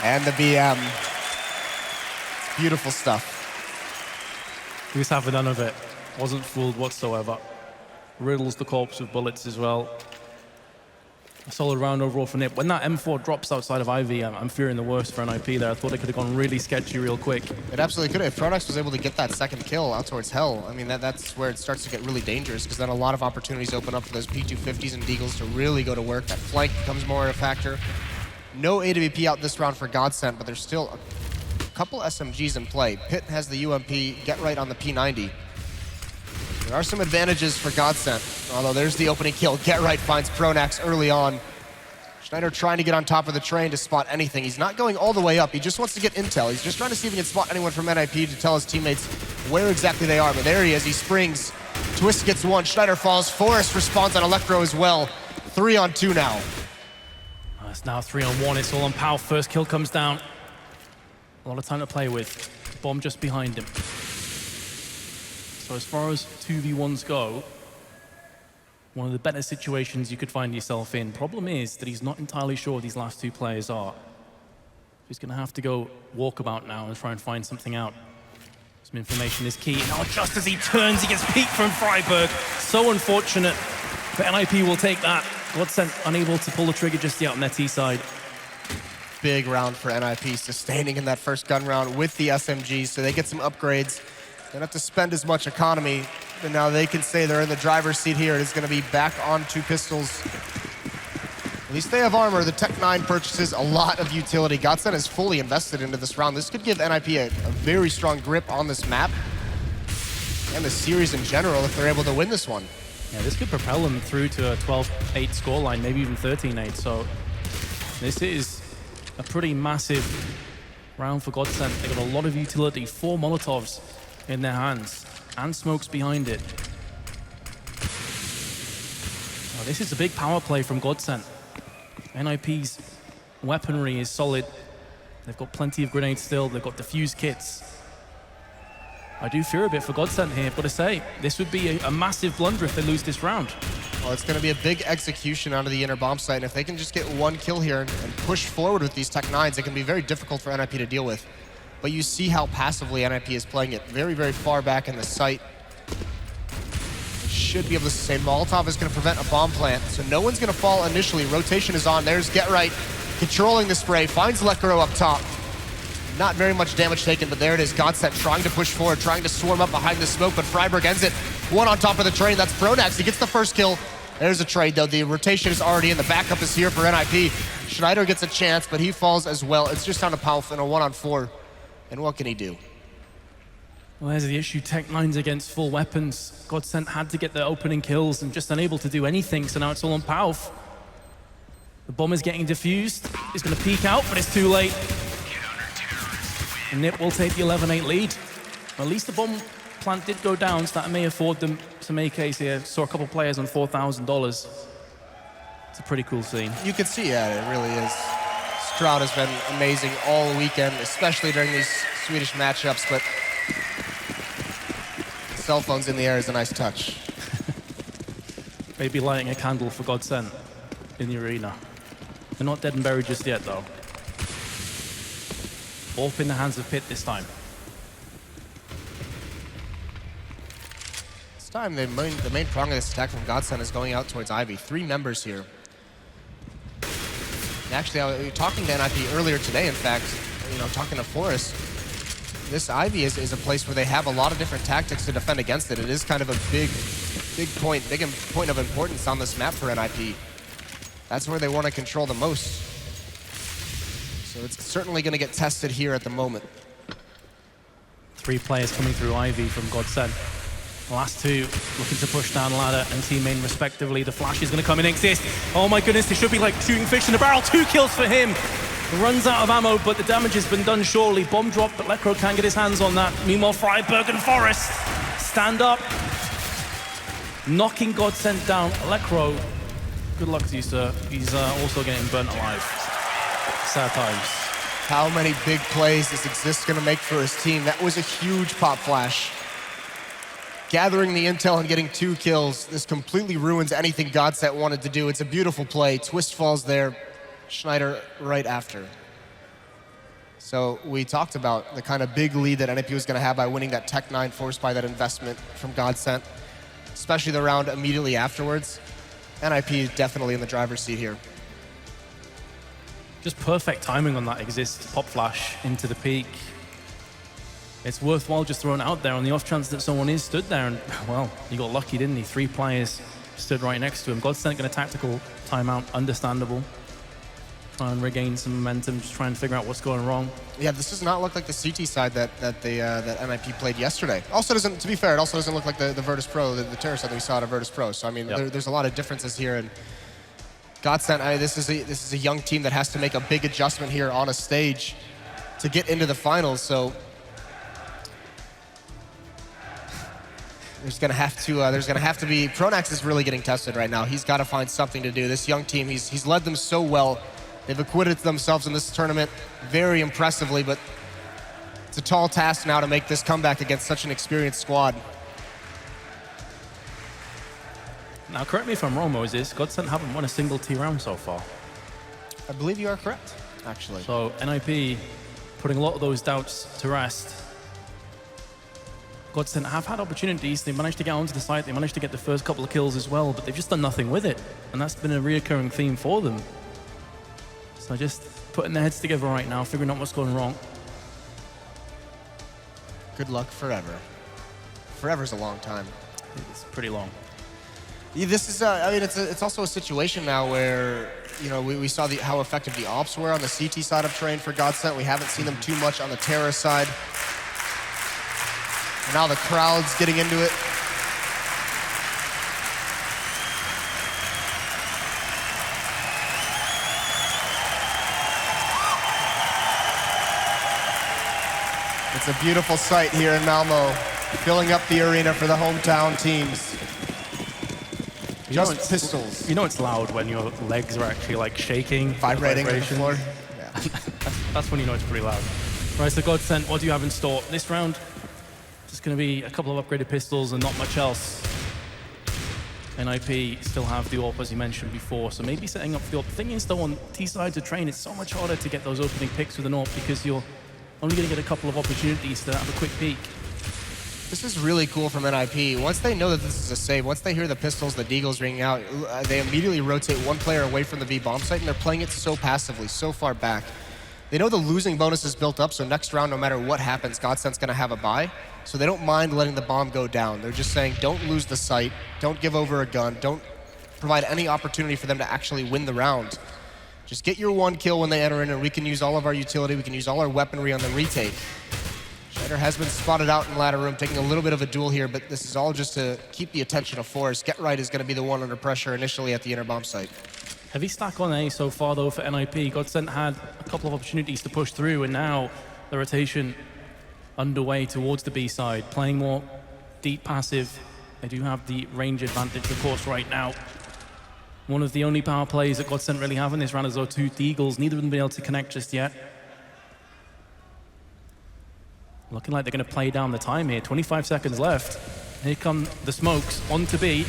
And the BM. Beautiful stuff. He was having none of it. Wasn't fooled whatsoever. Riddles the corpse with bullets as well. A solid round overall for NIP. When that M4 drops outside of Ivy, I'm fearing the worst for NIP there. I thought it could have gone really sketchy real quick. It absolutely could have. If Pronax was able to get that second kill out towards Hell, I mean, that's where it starts to get really dangerous, because then a lot of opportunities open up for those P250s and Deagles to really go to work. That flank becomes more of a factor. No AWP out this round for GODSENT, but there's still a couple SMGs in play. Pit has the UMP, GetRight on the P90. There are some advantages for GODSENT, although there's the opening kill. GetRight finds Pronax early on. Schneider trying to get on top of the train to spot anything. He's not going all the way up. He just wants to get intel. He's just trying to see if he can spot anyone from NIP to tell his teammates where exactly they are. But there he is. He springs. Twist gets one. Schneider falls. Forrest responds on Electro as well. 3-on-2 now. It's now 3-on-1. It's all on Pow. First kill comes down. A lot of time to play with. Bomb just behind him. So as far as 2v1s go, one of the better situations you could find yourself in. Problem is that he's not entirely sure who these last two players are. He's going to have to go walkabout now and try and find something out. Some information is key. Now just as he turns, he gets peeked from Freiberg. So unfortunate, but NIP will take that. GODSENT unable to pull the trigger just yet on their T side. Big round for NIP, sustaining in that first gun round with the SMGs, so they get some upgrades. They don't have to spend as much economy, but now they can say they're in the driver's seat here. It is going to be back on 2 pistols. At least they have armor. The Tech 9 purchases a lot of utility. GODSENT is fully invested into this round. This could give NIP a very strong grip on this map and the series in general if they're able to win this one. Yeah, this could propel them through to a 12-8 scoreline, maybe even 13-8. So this is a pretty massive round for GODSENT. They got a lot of utility, 4 Molotovs in their hands, and smokes behind it. Oh, this is a big power play from GODSENT. NIP's weaponry is solid. They've got plenty of grenades still. They've got defuse kits. I do fear a bit for GODSENT here, I've got to say. This would be a massive blunder if they lose this round. Well, it's going to be a big execution out of the inner bomb site, and if they can just get one kill here and push forward with these Tech 9s, it can be very difficult for NIP to deal with. But you see how passively NIP is playing it very, very far back in the site. Should be able to say Molotov is going to prevent a bomb plant, so no one's going to fall initially. Rotation is on. There's Get Right, controlling the spray, finds Lekro up top. Not very much damage taken, but there it is. GODSENT trying to push forward, trying to swarm up behind the smoke, but Freiburg ends it. One on top of the train, that's Pronax. He gets the first kill. There's a trade, though. The rotation is already in. The backup is here for NIP. Schneider gets a chance, but he falls as well. It's just down to Palf in a 1-on-4. And what can he do? Well, there's the issue. Tech 9s against full weapons. GODSENT had to get their opening kills and just unable to do anything, so now it's all on Palf. The bomb is getting diffused. He's going to peek out, but it's too late. And Nip will take the 11-8 lead. Well, at least the bomb plant did go down, so that may afford them to make ace here. Saw a couple players on $4,000. It's a pretty coul scene. You can see, yeah, it really is. Stroud has been amazing all weekend, especially during these Swedish matchups, but cell phones in the air is a nice touch. Maybe lighting a candle for GODSENT in the arena. They're not dead and buried just yet, though. Both in the hands of Pit this time. This time, the main prong of this attack from GODSENT is going out towards Ivy. 3 members here. And actually, I was talking to NIP earlier today, in fact, talking to Forrest. This Ivy is a place where they have a lot of different tactics to defend against it. It is kind of a big point of importance on this map for NIP. That's where they want to control the most. So it's certainly going to get tested here at the moment. 3 players coming through Ivy from GODSENT. The last 2 looking to push down ladder and team main respectively. The flash is going to come in exist. Oh my goodness, it should be like shooting fish in a barrel. 2 kills for him. Runs out of ammo, but the damage has been done surely. Bomb drop, but Lekro can't get his hands on that. Meanwhile, Freiburg and Forrest stand up. Knocking GODSENT down. Lekro, good luck to you, sir. He's also getting burnt alive. Sad times. How many big plays is Exist going to make for his team? That was a huge pop flash. Gathering the intel and getting 2 kills. This completely ruins anything GODSENT wanted to do. It's a beautiful play. Twist falls there. Schneider right after. So we talked about the kind of big lead that NIP was going to have by winning that Tech 9 forced by that investment from GODSENT, especially the round immediately afterwards. NIP is definitely in the driver's seat here. Just perfect timing on that Exist pop flash into the peak. It's worthwhile just throwing it out there on the off chance that someone is stood there, and well, he got lucky, didn't he? 3 players stood right next to him. GODSENT going a tactical timeout, understandable. Try and regain some momentum, just try and figure out what's going wrong. Yeah, this does not look like the CT side that NIP played yesterday. Also doesn't, to be fair, it also doesn't look like the Virtus Pro, the Terror side that we saw at Virtus Pro. So I mean, there's a lot of differences here. And GODSENT, this is a young team that has to make a big adjustment here on a stage to get into the finals. So there's gonna have to be. Pronax is really getting tested right now. He's got to find something to do. This young team, he's led them so well. They've acquitted themselves in this tournament very impressively, but it's a tall task now to make this comeback against such an experienced squad. Now, correct me if I'm wrong, Moses. GODSENT haven't won a single T round so far. I believe you are correct, actually. So NIP putting a lot of those doubts to rest. GODSENT have had opportunities. They managed to get onto the site. They managed to get the first couple of kills as well, but they've just done nothing with it. And that's been a reoccurring theme for them. So just putting their heads together right now, figuring out what's going wrong. Good luck forever. Forever's a long time. It's pretty long. Yeah, this is, I mean, it's also a situation now where, we saw how effective the ops were on the CT side of Train for GODSENT. We haven't seen them too much on the Terra side. And now the crowd's getting into it. It's a beautiful sight here in Malmö. filling up the arena for the hometown teams. Just pistols. You know it's loud when your legs are actually like shaking. Vibrating on the floor. Yeah. that's when you know it's pretty loud. Right, so GODSENT, what do you have in store? This round, just going to be a couple of upgraded pistols and not much else. NIP still have the AWP, as you mentioned before, so maybe setting up for the AWP. The thing is, though, on T-side to train, it's so much harder to get those opening picks with an AWP because you're only going to get a couple of opportunities to have a quick peek. This is really cool from NIP. Once they know that this is a save, once they hear the pistols, the deagles ringing out, they immediately rotate one player away from the B bomb site, and they're playing it so passively, so far back. They know the losing bonus is built up, so next round, no matter what happens, GODSENT's going to have a bye. So they don't mind letting the bomb go down. They're just saying, don't lose the site, don't give over a gun, don't provide any opportunity for them to actually win the round. Just get your one kill when they enter in, and we can use all of our utility, we can use all our weaponry on the retake. Schneider has been spotted out in ladder room, taking a little bit of a duel here, but this is all just to keep the attention of Forrest. Get Right is going to be the one under pressure initially at the inner bomb site. Heavy stack on A so far, though, for NIP. GODSENT had a couple of opportunities to push through, and now the rotation underway towards the B side, playing more deep passive. They do have the range advantage, of course, right now. One of the only power plays that GODSENT really have in this round is those two deagles. Neither of them been able to connect just yet. Looking like they're going to play down the time here. 25 seconds left. Here come the smokes onto B.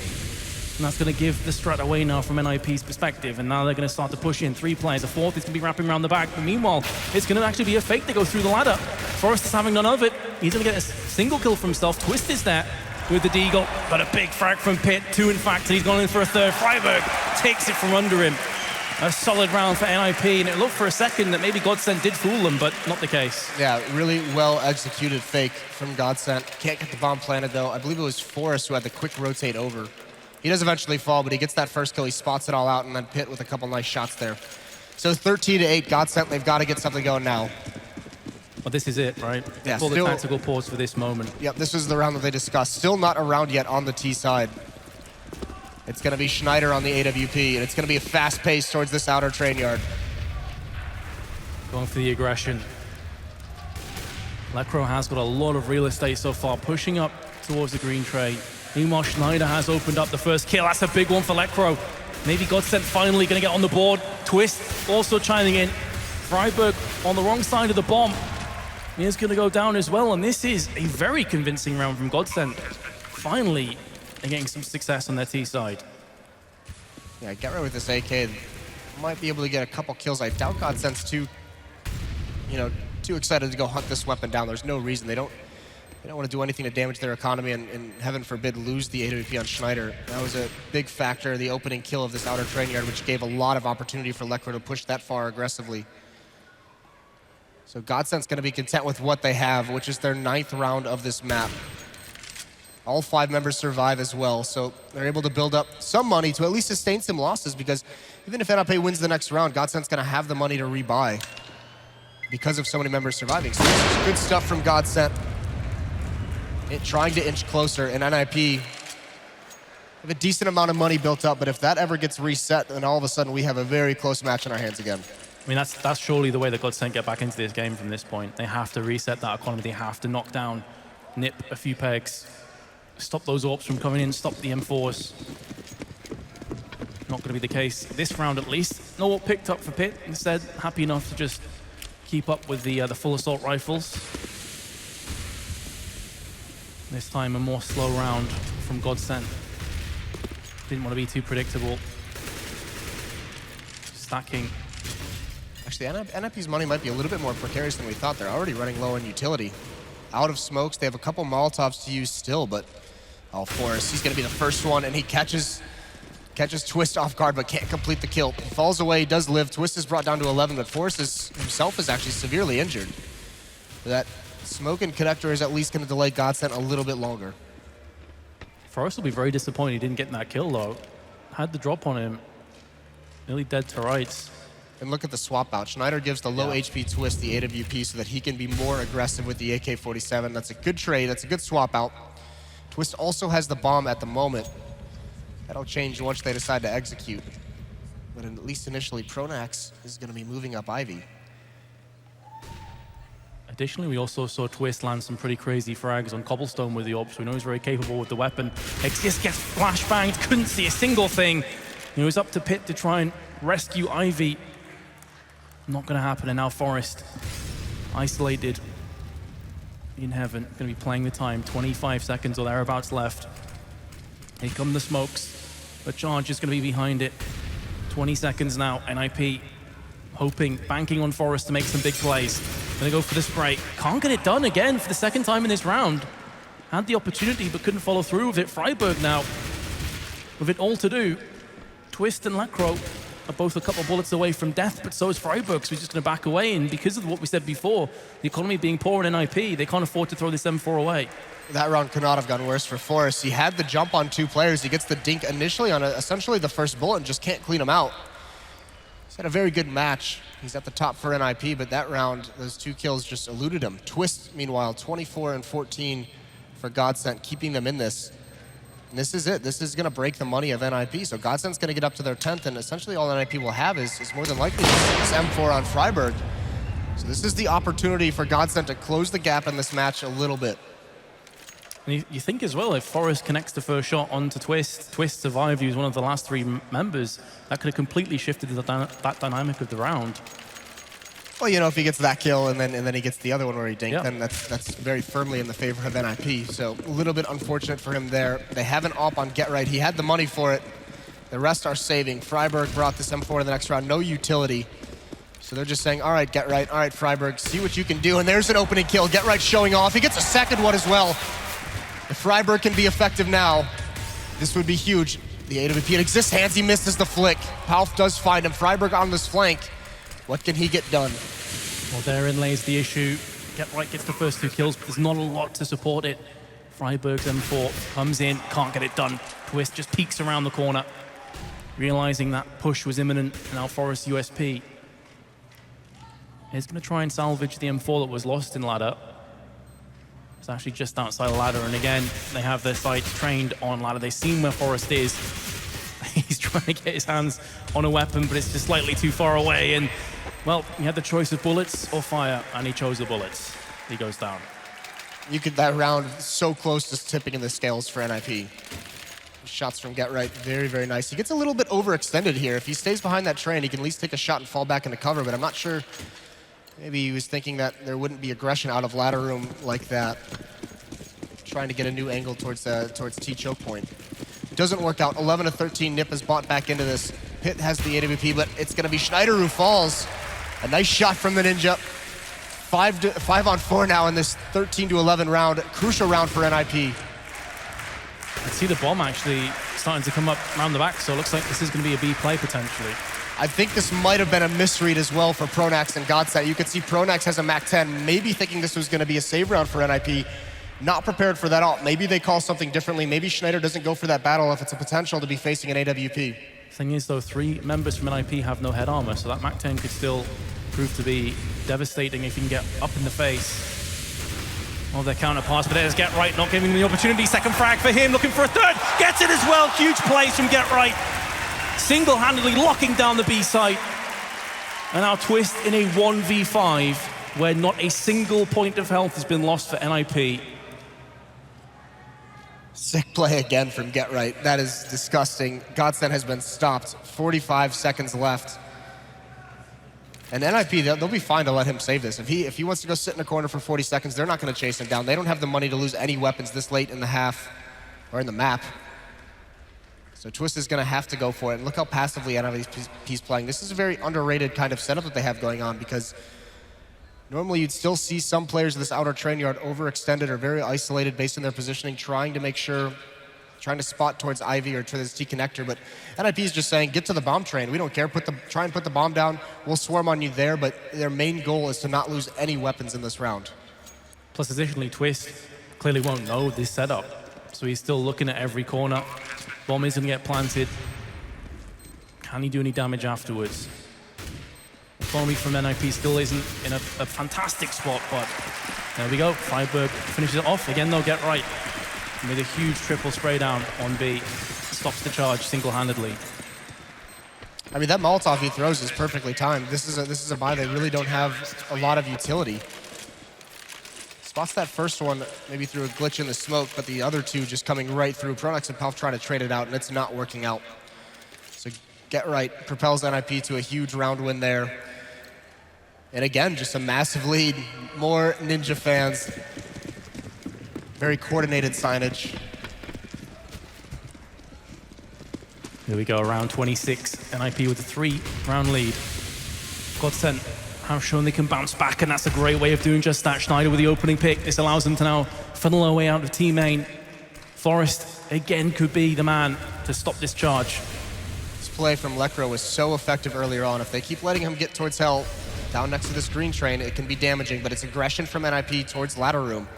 And that's going to give the strat away now from NIP's perspective. And now they're going to start to push in 3 players. The fourth is going to be wrapping around the back. But meanwhile, it's going to actually be a fake to go through the ladder. Forrest is having none of it. He's going to get a single kill for himself. Twist is there with the deagle. But a big frag from Pit. 2, in fact, and he's gone in for a third. Freiburg takes it from under him. A solid round for NIP. And it looked for a second that maybe GODSENT did fool them, but not the case. Yeah, really well executed fake from GODSENT. Can't get the bomb planted, though. I believe it was Forrest who had the quick rotate over. He does eventually fall, but he gets that first kill. He spots it all out, and then Pitt with a couple nice shots there. So 13-8, GODSENT, they've got to get something going now. Well, this is it, right? Yeah, Pull the tactical pause for this moment. Yep, this was the round that they discussed. Still not around yet on the T side. It's going to be Schneider on the AWP, and it's going to be a fast pace towards this outer train yard. Going for the aggression. Lecro has got a lot of real estate so far, pushing up towards the green tray. Meanwhile, Schneider has opened up the first kill. That's a big one for Lecro. Maybe GODSENT finally going to get on the board. Twist also chiming in. Freiburg on the wrong side of the bomb. He is going to go down as well, and this is a very convincing round from GODSENT. Finally, they're getting some success on their T side. Yeah, Get Right with this AK. Might be able to get a couple kills. I doubt GODSENT's too excited to go hunt this weapon down. There's no reason. They don't want to do anything to damage their economy and heaven forbid, lose the AWP on Schneider. That was a big factor, the opening kill of this outer train yard, which gave a lot of opportunity for Lecro to push that far aggressively. So GODSENT's going to be content with what they have, which is their 9th round of this map. All 5 members survive as well, so they're able to build up some money to at least sustain some losses, because even if NIP wins the next round, GODSENT's going to have the money to rebuy because of so many members surviving. So this is good stuff from GODSENT. Trying to inch closer, and NIP have a decent amount of money built up, but if that ever gets reset, then all of a sudden we have a very close match in our hands again. I mean, that's surely the way that GODSENT get back into this game from this point. They have to reset that economy. They have to knock down, nip a few pegs, stop those AWPs from coming in, stop the M4s. Not going to be the case this round, at least. No AWP picked up for Pitt. Instead, happy enough to just keep up with the full assault rifles. This time, a more slow round from GODSENT. Didn't want to be too predictable. Stacking. Actually, NIP's money might be a little bit more precarious than we thought. They're already running low on utility. Out of smokes, they have a couple Molotovs to use still, but Forrest, he's going to be the first one, and he catches Twist off guard, but can't complete the kill. He falls away, he does live. Twist is brought down to 11, but Forrest himself is actually severely injured. That smoke and connector is at least going to delay GODSENT a little bit longer. Forrest will be very disappointed he didn't get that kill, though. Had the drop on him. Nearly dead to rights. And look at the swap out. Schneider gives the low HP Twist the AWP so that he can be more aggressive with the AK-47. That's a good trade. That's a good swap out. Twist also has the bomb at the moment. That'll change once they decide to execute. But at least initially, Pronax is going to be moving up Ivy. Additionally, we also saw Twist land some pretty crazy frags on Cobblestone with the AWP, so we know he's very capable with the weapon. Exist gets flashbanged, couldn't see a single thing. It was up to Pit to try and rescue Ivy. Not gonna happen, and now Forest, isolated in heaven, gonna be playing the time, 25 seconds or thereabouts left. Here come the smokes, but Charge is gonna be behind it. 20 seconds now, NIP hoping, banking on Forest to make some big plays. Gonna go for the spray. Can't get it done again for the second time in this round. Had the opportunity, but couldn't follow through with it. Freiburg now, with it all to do. Twist and Lacro are both a couple bullets away from death, but so is Freiburg, so he's just gonna back away. And because of what we said before, the economy being poor in NIP, they can't afford to throw this M4 away. That round could not have gone worse for Forrest. He had the jump on 2 players. He gets the dink initially on essentially the first bullet and just can't clean him out. He's had a very good match. He's at the top for NIP, but that round, those 2 kills just eluded him. Twist, meanwhile, 24 and 14 for GODSENT, keeping them in this. And this is it. This is going to break the money of NIP. So GODSENT's going to get up to their 10th, and essentially all NIP will have is more than likely this M4 on Freiburg. So this is the opportunity for GODSENT to close the gap in this match a little bit. And you think as well, if Forrest connects the first shot onto Twist, Twist survived, he was one of the last 3 members, that could have completely shifted that dynamic of the round. Well, you know, if he gets that kill and then he gets the other one where he dinked, then that's very firmly in the favor of NIP. So a little bit unfortunate for him there. They have an AWP on Get Right. He had the money for it. The rest are saving. Freiburg brought this M4 to the next round, no utility. So they're just saying, all right, Get Right, all right, Freiburg, see what you can do. And there's an opening kill. Get Right showing off. He gets a second one as well. If Freiburg can be effective now, this would be huge. The AWP exists, hands, he misses the flick. Palf does find him. Freiburg on this flank. What can he get done? Well, therein lays the issue. Get Right gets the first 2 kills, but there's not a lot to support it. Freiburg's M4 comes in, can't get it done. Twist just peeks around the corner, realizing that push was imminent. Now Forest USP is going to try and salvage the M4 that was lost in ladder. It's actually just outside the ladder, and again, they have their sights trained on ladder. They've seen where Forest is. He's trying to get his hands on a weapon, but it's just slightly too far away, and, well, he had the choice of bullets or fire, and he chose the bullets. He goes down. That round so close to tipping in the scales for NIP. Shots from Get Right, very, very nice. He gets a little bit overextended here. If he stays behind that train, he can at least take a shot and fall back into cover, but I'm not sure. Maybe he was thinking that there wouldn't be aggression out of ladder room like that. Trying to get a new angle towards T choke point. Doesn't work out. 11 to 13. Nip is bought back into this. Pit has the AWP, but it's going to be Schneider who falls. A nice shot from the Ninja. 5 on 4 now in this 13 to 11 round. Crucial round for NIP. I see the bomb actually starting to come up around the back, so it looks like this is going to be a B play potentially. I think this might have been a misread as well for Pronax and GODSENT. You could see Pronax has a MAC-10, maybe thinking this was going to be a save round for NIP. Not prepared for that alt. Maybe they call something differently. Maybe Schneider doesn't go for that battle if it's a potential to be facing an AWP. Thing is, though, 3 members from NIP have no head armor, so that MAC-10 could still prove to be devastating if you can get up in the face of their counterparts. But there's Get Right, not giving them the opportunity. Second frag for him, looking for a third. Gets it as well. Huge plays from Get Right. Single-handedly locking down the B site. And now Twist in a 1v5 where not a single point of health has been lost for NIP. Sick play again from Get Right. That is disgusting. GODSENT has been stopped. 45 seconds left. And NIP, they'll be fine to let him save this. If he wants to go sit in a corner for 40 seconds, they're not going to chase him down. They don't have the money to lose any weapons this late in the half or in the map. So Twist is going to have to go for it. And look how passively NIP's playing. This is a very underrated kind of setup that they have going on, because normally you'd still see some players in this outer train yard overextended or very isolated based on their positioning, trying to spot towards Ivy or to this T connector. But NIP is just saying, get to the bomb train. We don't care. Try and put the bomb down. We'll swarm on you there. But their main goal is to not lose any weapons in this round. Plus, additionally, Twist clearly won't know this setup. So he's still looking at every corner. Bomb is going to get planted. Can he do any damage afterwards? Economy from NIP still isn't in a fantastic spot, but there we go. Freiburg finishes it off. Again, they'll Get Right with a huge triple spray down on B. Stops the charge single-handedly. I mean, that Molotov he throws is perfectly timed. This is a buy they really don't have a lot of utility. Spots that first one maybe through a glitch in the smoke, but the other two just coming right through. Pronax and Palf trying to trade it out, and it's not working out. So Get Right propels NIP to a huge round win there. And again, just a massive lead. More Ninja fans. Very coordinated signage. Here we go, round 26. NIP with a 3-round lead. GODSENT have shown they can bounce back, and that's a great way of doing just that. Schneider with the opening pick. This allows them to now funnel their way out of team main. Forest, again, could be the man to stop this charge. This play from Lekro was so effective earlier on. If they keep letting him get towards Hell, down next to this green train, it can be damaging, but it's aggression from NIP towards ladder room.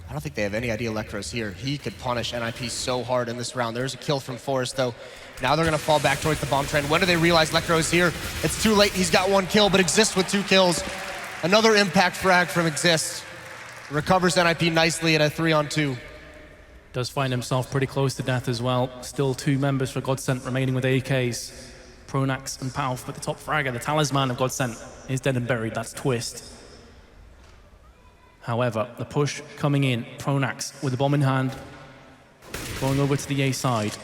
I don't think they have any idea Lekro's here. He could punish NIP so hard in this round. There's a kill from Forest, though. Now they're going to fall back towards the bomb train. When do they realize Lekro's here? It's too late. He's got 1 kill, but Exist with 2 kills. Another impact frag from Exist. Recovers NIP nicely in a 3-on-2. Does find himself pretty close to death as well. Still 2 members for GODSENT remaining with AKs. Pronax and Palf, but the top fragger, the talisman of GODSENT, is dead and buried. That's Twist. However, the push coming in. Pronax with the bomb in hand, going over to the A side.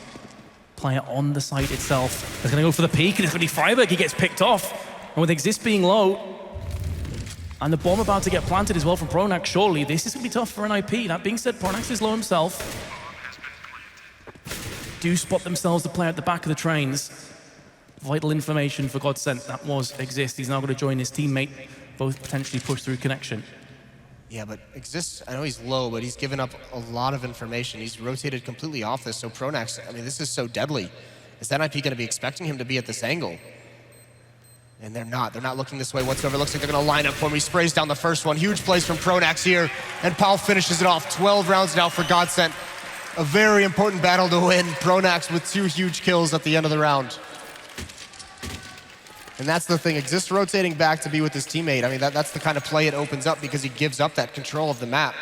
Player on the site itself. They're going to go for the peak, and it's going to be Freiberg. He gets picked off. And with Exist being low, and the bomb about to get planted as well from Pronax, surely this is going to be tough for NIP. That being said, Pronax is low himself. Do spot themselves the player at the back of the trains. Vital information for GODSENT. That was Exist. He's now going to join his teammate. Both potentially push through connection. Yeah, but Exist, I know he's low, but he's given up a lot of information. He's rotated completely off this, so Pronax, I mean, this is so deadly. Is NIP going to be expecting him to be at this angle? And they're not. They're not looking this way whatsoever. Looks like they're going to line up for him. He sprays down the first one. Huge plays from Pronax here, and Paul finishes it off. 12 rounds now for GODSENT. A very important battle to win. Pronax with 2 huge kills at the end of the round. And that's the thing, Exist rotating back to be with his teammate. I mean, that's the kind of play it opens up because he gives up that control of the map.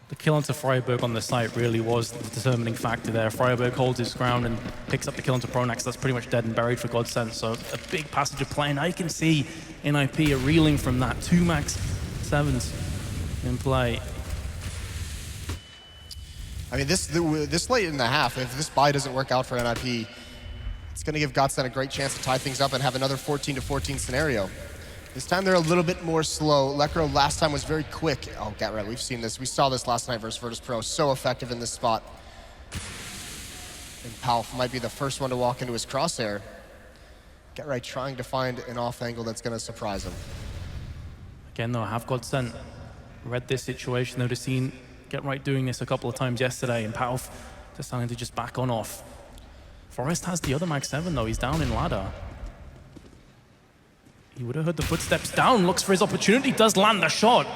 The kill onto Freiberg on the site really was the determining factor there. Freiberg holds his ground and picks up the kill onto Pronax. That's pretty much dead and buried for GODSENT. So a big passage of play, and I can see NIP are reeling from that. 2 max 7s in play. I mean, this late in the half, if this buy doesn't work out for NIP, it's going to give GODSENT a great chance to tie things up and have another 14-14 scenario. This time they're a little bit more slow. Lekro last time was very quick. Oh, Get Right, we've seen this. We saw this last night versus Virtus.pro. So effective in this spot. And Palf might be the first one to walk into his crosshair. Get Right trying to find an off angle that's going to surprise him. Again, though, I have GODSENT read this situation. They would have seen Get Right doing this a couple of times yesterday, and Palf deciding to just back on off. Forest has the other max 7 though. He's down in ladder. He would have heard the footsteps down, looks for his opportunity, does land the shot.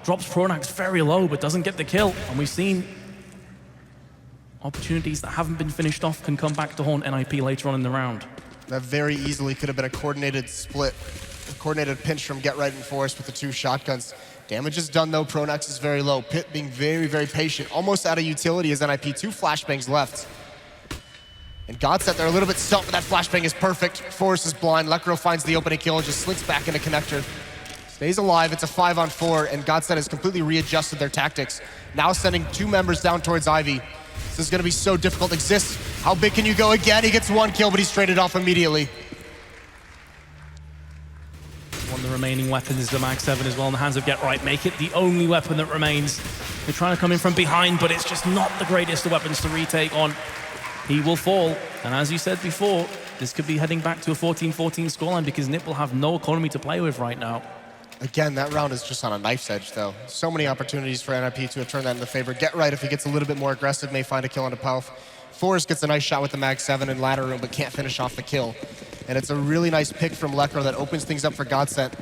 Drops Pronax very low, but doesn't get the kill. And we've seen opportunities that haven't been finished off can come back to haunt NIP later on in the round. That very easily could have been a coordinated split, a coordinated pinch from Get Right and Forest with the 2 shotguns. Damage is done though, Pronax is very low. Pit being very, very patient, almost out of utility as NIP, 2 flashbangs left. And GODSENT, they're a little bit stuck, but that flashbang is perfect. Forest is blind. Lekro finds the opening kill and just slinks back into connector. Stays alive. It's a 5-on-4, and GODSENT has completely readjusted their tactics. Now sending 2 members down towards Ivy. This is going to be so difficult. Exist. How big can you go again? He gets 1 kill, but he's traded off immediately. One of the remaining weapons is the Mag 7 as well in the hands of Get Right. Make it the only weapon that remains. They're trying to come in from behind, but it's just not the greatest of weapons to retake on. He will fall, and as you said before, this could be heading back to a 14-14 scoreline because NIP will have no economy to play with right now. Again, that round is just on a knife's edge, though. So many opportunities for NIP to have turned that into favor. Get Right, if he gets a little bit more aggressive, may find a kill onto Palf. Forrest gets a nice shot with the Mag 7 in ladder room, but can't finish off the kill. And it's a really nice pick from Lekro that opens things up for GODSENT.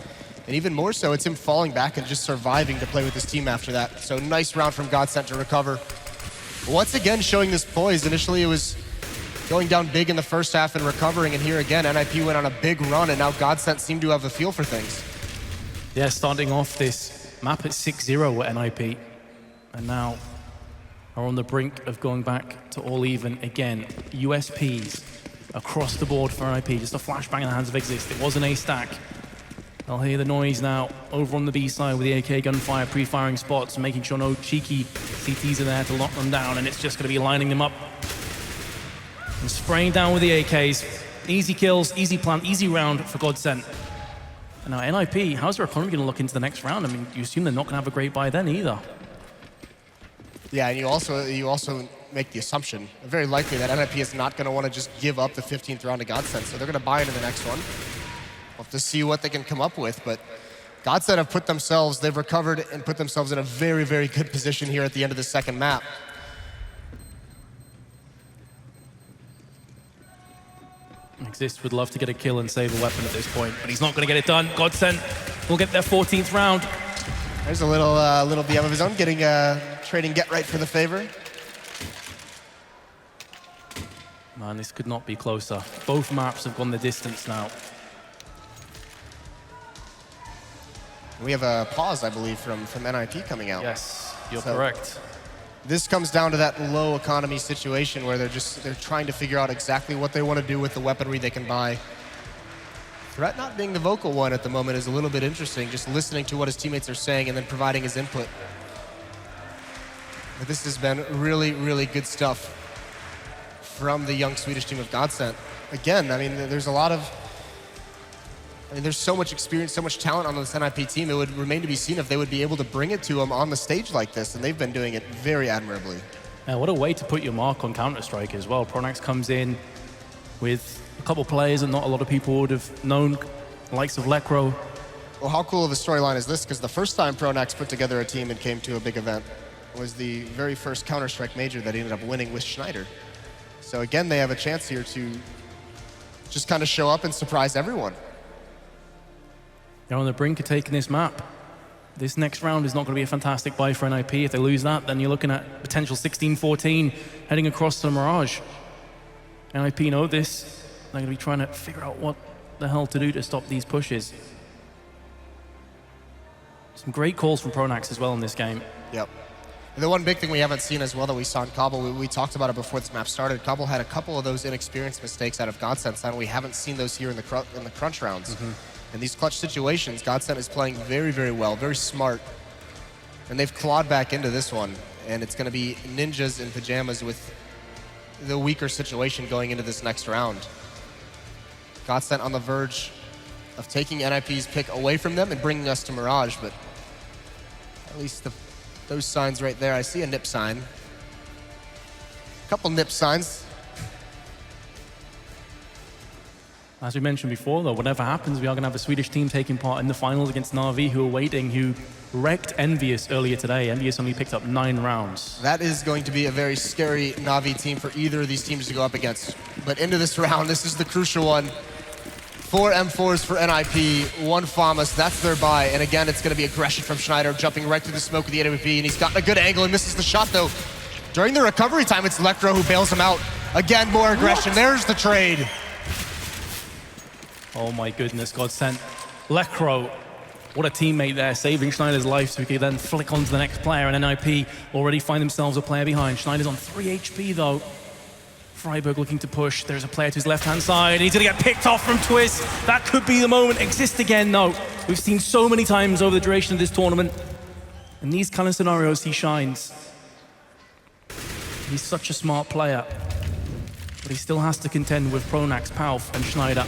And even more so, it's him falling back and just surviving to play with his team after that. So nice round from GODSENT to recover. Once again, showing this poise. Initially, it was going down big in the first half and recovering, and here again, NIP went on a big run, and now GODSENT seemed to have a feel for things. Yeah, starting off this map at 6-0 with NIP, and now are on the brink of going back to all even again. USPs across the board for NIP, just a flashbang in the hands of Exist. It was an A stack. I'll hear the noise now over on the B side with the AK gunfire, pre-firing spots, making sure no cheeky CTs are there to lock them down, and it's just going to be lining them up and spraying down with the AKs. Easy kills, easy plant, easy round for GODSENT. And now NIP, how's their economy going to look into the next round? I mean, you assume they're not going to have a great buy then either. Yeah, and you also make the assumption, very likely, that NIP is not going to want to just give up the 15th round to GODSENT, so they're going to buy into the next one. We'll have to see what they can come up with, but GODSENT have they've recovered and put themselves in a very, very good position here at the end of the second map. Exist would love to get a kill and save a weapon at this point, but he's not going to get it done. GODSENT will get their 14th round. There's a little BM of his own, getting trading get right for the favor. Man, this could not be closer. Both maps have gone the distance now. We have a pause, I believe, from NIP coming out. Yes, you're correct. This comes down to that low economy situation where they're trying to figure out exactly what they want to do with the weaponry they can buy. Threat not being the vocal one at the moment is a little bit interesting, just listening to what his teammates are saying and then providing his input. But this has been really, really good stuff from the young Swedish team of GODSENT. Again, I mean, there's so much experience, so much talent on this NIP team. It would remain to be seen if they would be able to bring it to them on the stage like this, and they've been doing it very admirably. Yeah, what a way to put your mark on Counter-Strike as well. Pronax comes in with a couple players that not a lot of people would have known, the likes of Lekro. Well, how cool of a storyline is this? Because the first time Pronax put together a team and came to a big event was the very first Counter-Strike major that he ended up winning with Schneider. So again, they have a chance here to just kind of show up and surprise everyone. They're on the brink of taking this map. This next round is not going to be a fantastic buy for NIP. If they lose that, then you're looking at potential 16-14 heading across to Mirage. NIP know this. They're going to be trying to figure out what the hell to do to stop these pushes. Some great calls from Pronax as well in this game. Yep. And the one big thing we haven't seen as well that we saw in Kabul, we talked about it before this map started. Kabul had a couple of those inexperienced mistakes out of GODSENT, and we haven't seen those here in the crunch rounds. In these clutch situations, GODSENT is playing very, very well, very smart. And they've clawed back into this one. And it's going to be Ninjas and Pyjamas with the weaker situation going into this next round. GODSENT on the verge of taking NIP's pick away from them and bringing us to Mirage, but at least those signs right there, I see a nip sign. A couple nip signs. As we mentioned before, though, whatever happens, we are going to have a Swedish team taking part in the finals against Na'Vi, who are waiting, who wrecked Envious earlier today. Envious only picked up 9 rounds. That is going to be a very scary Na'Vi team for either of these teams to go up against. But into this round, this is the crucial one. 4 M4s for NIP, 1 Pyjamas, that's their buy. And again, it's going to be aggression from Schneider, jumping right through the smoke with the AWP, and he's gotten a good angle and misses the shot, though. During the recovery time, it's Lekro who bails him out. Again, more aggression. There's the trade. Oh my goodness, GODSENT. Lekro, what a teammate there, saving Schneider's life so he could then flick on to the next player, and NIP already find themselves a player behind. Schneider's on 3 HP though. Freiburg looking to push. There's a player to his left-hand side. He's gonna get picked off from Twist. That could be the moment. Exist again, no. We've seen so many times over the duration of this tournament. In these kind of scenarios, he shines. He's such a smart player. But he still has to contend with Pronax, Pauf, and Schneider.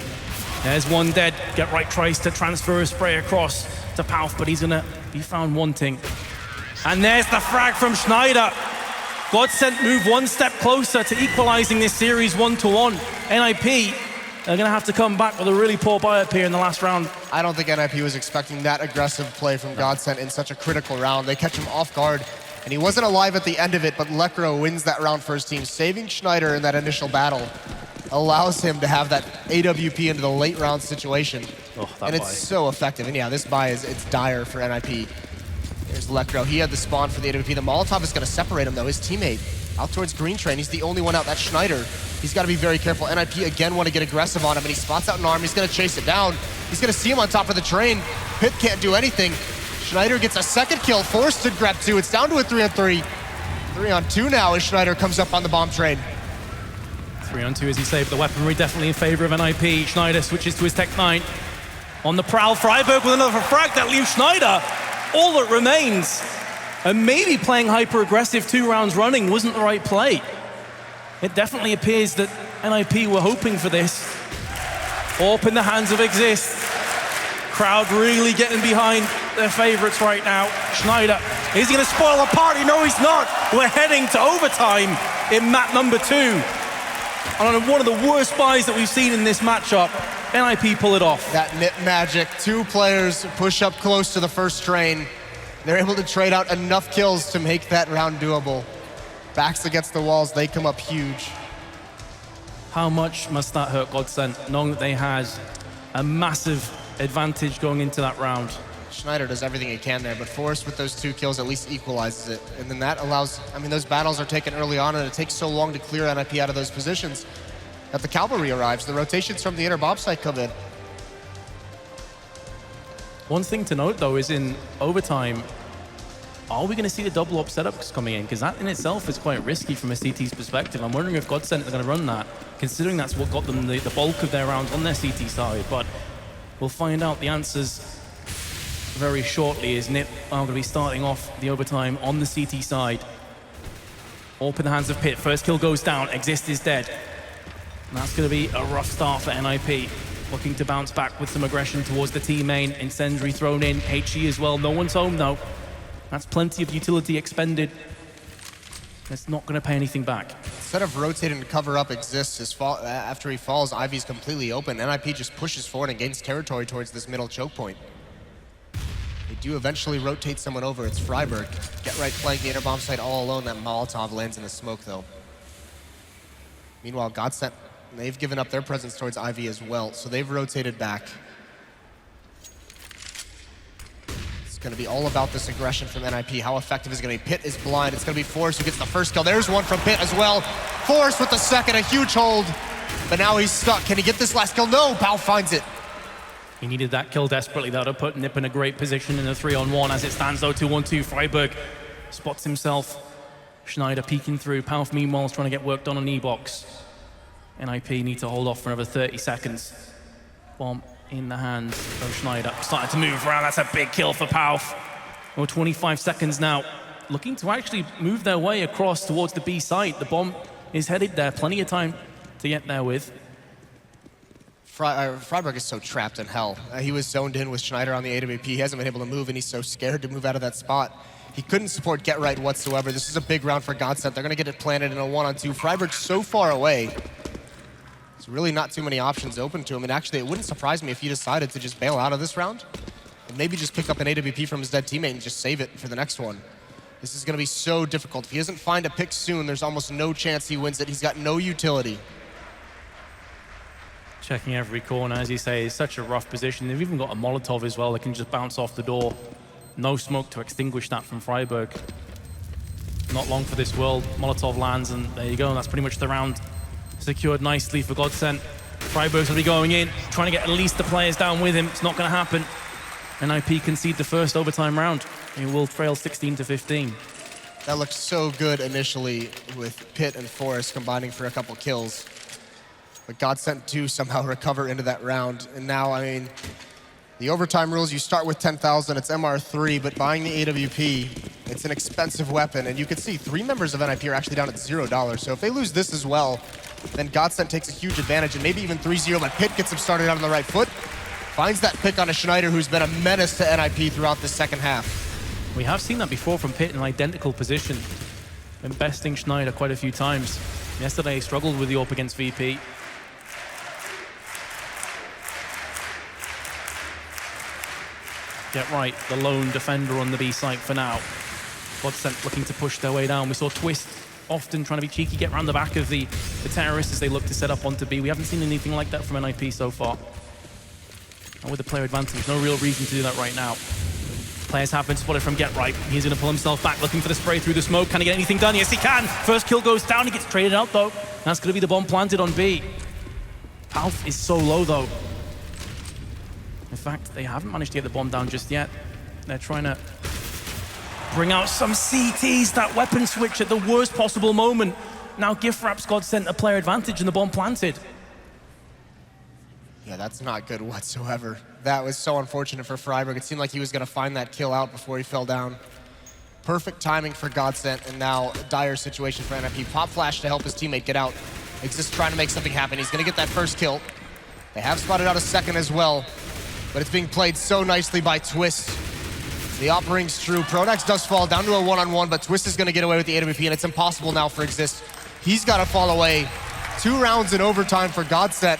There's one dead. Get right tries to transfer a spray across to Pauf, but he's gonna be found wanting. And there's the frag from Schneider. GODSENT move 1 step closer to equalizing this series 1-1. NIP are gonna have to come back with a really poor buy-up here in the last round. I don't think NIP was expecting that aggressive play from GODSENT in such a critical round. They catch him off guard, and he wasn't alive at the end of it, but Lekro wins that round for his team. Saving Schneider in that initial battle allows him to have that AWP into the late round situation. And it's so effective. And yeah, this buy it's dire for NIP. There's Lekro. He had the spawn for the AWP. The Molotov is going to separate him, though. His teammate out towards Green Train. He's the only one out. That's Schneider. He's got to be very careful. NIP again want to get aggressive on him, and he spots out an arm. He's going to chase it down. He's going to see him on top of the train. Pit can't do anything. Schneider gets a second kill, forced to grab 2. It's down to a 3-on-3. 3-on-2 now as Schneider comes up on the bomb train. 3-on-2 as he saved the weaponry, definitely in favor of NIP. Schneider switches to his Tech 9. On the prowl, Freiburg with another frag that leaves Schneider all that remains. And maybe playing hyper-aggressive 2 rounds running wasn't the right play. It definitely appears that NIP were hoping for this. Orp in the hands of Exist. Crowd really getting behind their favorites right now. Schneider, is he gonna spoil the party? No, he's not. We're heading to overtime in map number 2. On one of the worst buys that we've seen in this matchup, NIP pull it off. That nip magic. 2 players push up close to the first train. They're able to trade out enough kills to make that round doable. Backs against the walls, they come up huge. How much must that hurt GODSENT, knowing that they had a massive advantage going into that round? Schneider does everything he can there, but Forrest with those 2 kills at least equalizes it. And then that allows, I mean, those battles are taken early on, and it takes so long to clear NIP out of those positions that the cavalry arrives. The rotations from the inner bomb site come in. One thing to note, though, is in overtime, are we going to see the double up setups coming in? Because that in itself is quite risky from a CT's perspective. I'm wondering if GODSENT are going to run that, considering that's what got them the bulk of their rounds on their CT side. But we'll find out the answers very shortly, as NIP are going to be starting off the overtime on the CT side. Orp in the hands of Pit. First kill goes down. Exist is dead. And that's going to be a rough start for NIP. Looking to bounce back with some aggression towards the team main. Incendiary thrown in. HE as well. No one's home, though. That's plenty of utility expended. It's not going to pay anything back. Instead of rotating to cover up Exists, after he falls, Ivy's completely open. NIP just pushes forward and gains territory towards this middle choke point. They do eventually rotate someone over. It's Freiburg. Get right playing the inner bomb site all alone. That Molotov lands in the smoke, though. Meanwhile, GODSENT, they've given up their presence towards Ivy as well, so they've rotated back. It's going to be all about this aggression from NIP. How effective is it going to be? Pit is blind. It's going to be Forrest who gets the first kill. There's one from Pit as well. Forrest with the second, a huge hold. But now he's stuck. Can he get this last kill? No, Pal finds it. He needed that kill desperately. That would have put NIP in a great position in a 3-on-1. As it stands, though, 2-1-2. Freiburg spots himself. Schneider peeking through. Palf, meanwhile, is trying to get work done on E-Box. NIP need to hold off for another 30 seconds. Bomb in the hands of Schneider. Starting to move around. That's a big kill for Palf. Well, 25 seconds now. Looking to actually move their way across towards the B site. The bomb is headed there. Plenty of time to get there with. Freiburg is so trapped in hell. He was zoned in with Schneider on the AWP. He hasn't been able to move, and he's so scared to move out of that spot. He couldn't support Get Right whatsoever. This is a big round for GODSENT. They're going to get it planted in a 1-on-2. Freiburg's so far away. There's really not too many options open to him. And actually, it wouldn't surprise me if he decided to just bail out of this round and maybe just pick up an AWP from his dead teammate and just save it for the next one. This is going to be so difficult. If he doesn't find a pick soon, there's almost no chance he wins it. He's got no utility. Checking every corner, as you say, is such a rough position. They've even got a Molotov as well that can just bounce off the door. No smoke to extinguish that from Freiburg. Not long for this world. Molotov lands, and there you go. That's pretty much the round secured nicely for GODSENT. Freiburg's going to be going in, trying to get at least the players down with him. It's not going to happen. NIP concede the first overtime round. He will trail 16-15. That looked so good initially with Pit and Forrest combining for a couple kills. But GODSENT do somehow recover into that round. And now, I mean, the overtime rules, you start with 10,000, it's MR3, but buying the AWP, it's an expensive weapon. And you can see 3 members of NIP are actually down at $0. So if they lose this as well, then GODSENT takes a huge advantage, and maybe even 3-0, but Pit gets him started out on the right foot. Finds that pick on a Schneider who's been a menace to NIP throughout the second half. We have seen that before from Pit in an identical position. Been besting Schneider quite a few times. Yesterday, he struggled with the AWP against VP. Get Right, the lone defender on the B site for now. GODSENT looking to push their way down. We saw Twist often trying to be cheeky, get around the back of the terrorists as they look to set up onto B. We haven't seen anything like that from NIP so far. And with the player advantage, no real reason to do that right now. Players have been spotted from Get Right. He's going to pull himself back, looking for the spray through the smoke. Can he get anything done? Yes, he can. First kill goes down. He gets traded out, though. That's going to be the bomb planted on B. Palf is so low, though. In fact, they haven't managed to get the bomb down just yet. They're trying to bring out some CTs, that weapon switch at the worst possible moment. Now gift wraps GODSENT a player advantage and the bomb planted. Yeah, that's not good whatsoever. That was so unfortunate for Freiburg. It seemed like he was going to find that kill out before he fell down. Perfect timing for GODSENT, and now a dire situation for NIP. Pop flash to help his teammate get out. Exist trying to make something happen. He's going to get that first kill. They have spotted out a second as well, but it's being played so nicely by Twist. The op rings true. Pronax does fall down to a one-on-one, but Twist is going to get away with the AWP, and it's impossible now for Exist. He's got to fall away. 2 rounds in overtime for GODSENT,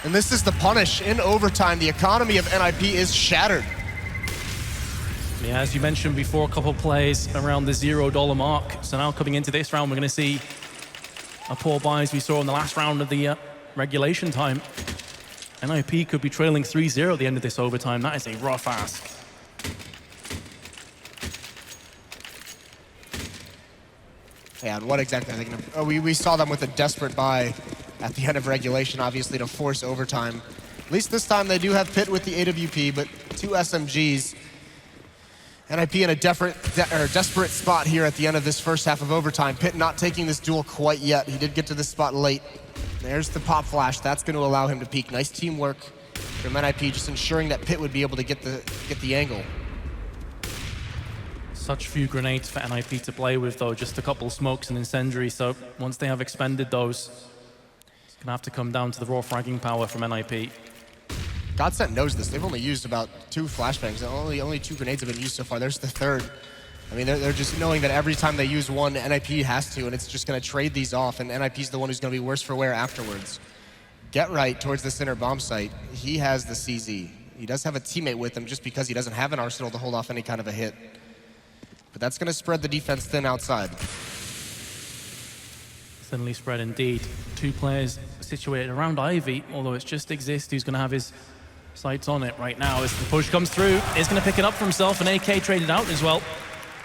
and this is the punish in overtime. The economy of NIP is shattered. Yeah, as you mentioned before, a couple of plays around the $0 mark. So now coming into this round, we're going to see a poor buy as we saw in the last round of the regulation time. NIP could be trailing 3-0 at the end of this overtime. That is a rough ask. Yeah, and what exactly are they going to... Oh, we saw them with a desperate buy at the end of regulation, obviously, to force overtime. At least this time they do have Pit with the AWP, but 2 SMGs. NIP in a desperate spot here at the end of this first half of overtime. Pit not taking this duel quite yet. He did get to this spot late. There's the pop flash. That's going to allow him to peek. Nice teamwork from NIP, just ensuring that Pit would be able to get the angle. Such few grenades for NIP to play with, though. Just a couple smokes and incendiary. So once they have expended those, it's going to have to come down to the raw fragging power from NIP. GODSENT knows this. They've only used about 2 flashbangs. Only 2 grenades have been used so far. There's the third. I mean, they're just knowing that every time they use one, NIP has to, and it's just going to trade these off, and NIP's the one who's going to be worse for wear afterwards. Get right towards the center bomb site. He has the CZ. He does have a teammate with him just because he doesn't have an arsenal to hold off any kind of a hit. But that's going to spread the defense thin outside. Thinly spread indeed. 2 players situated around Ivy, although it's just Exist who's going to have his sights on it right now. As the push comes through, is going to pick it up for himself, and AK traded out as well,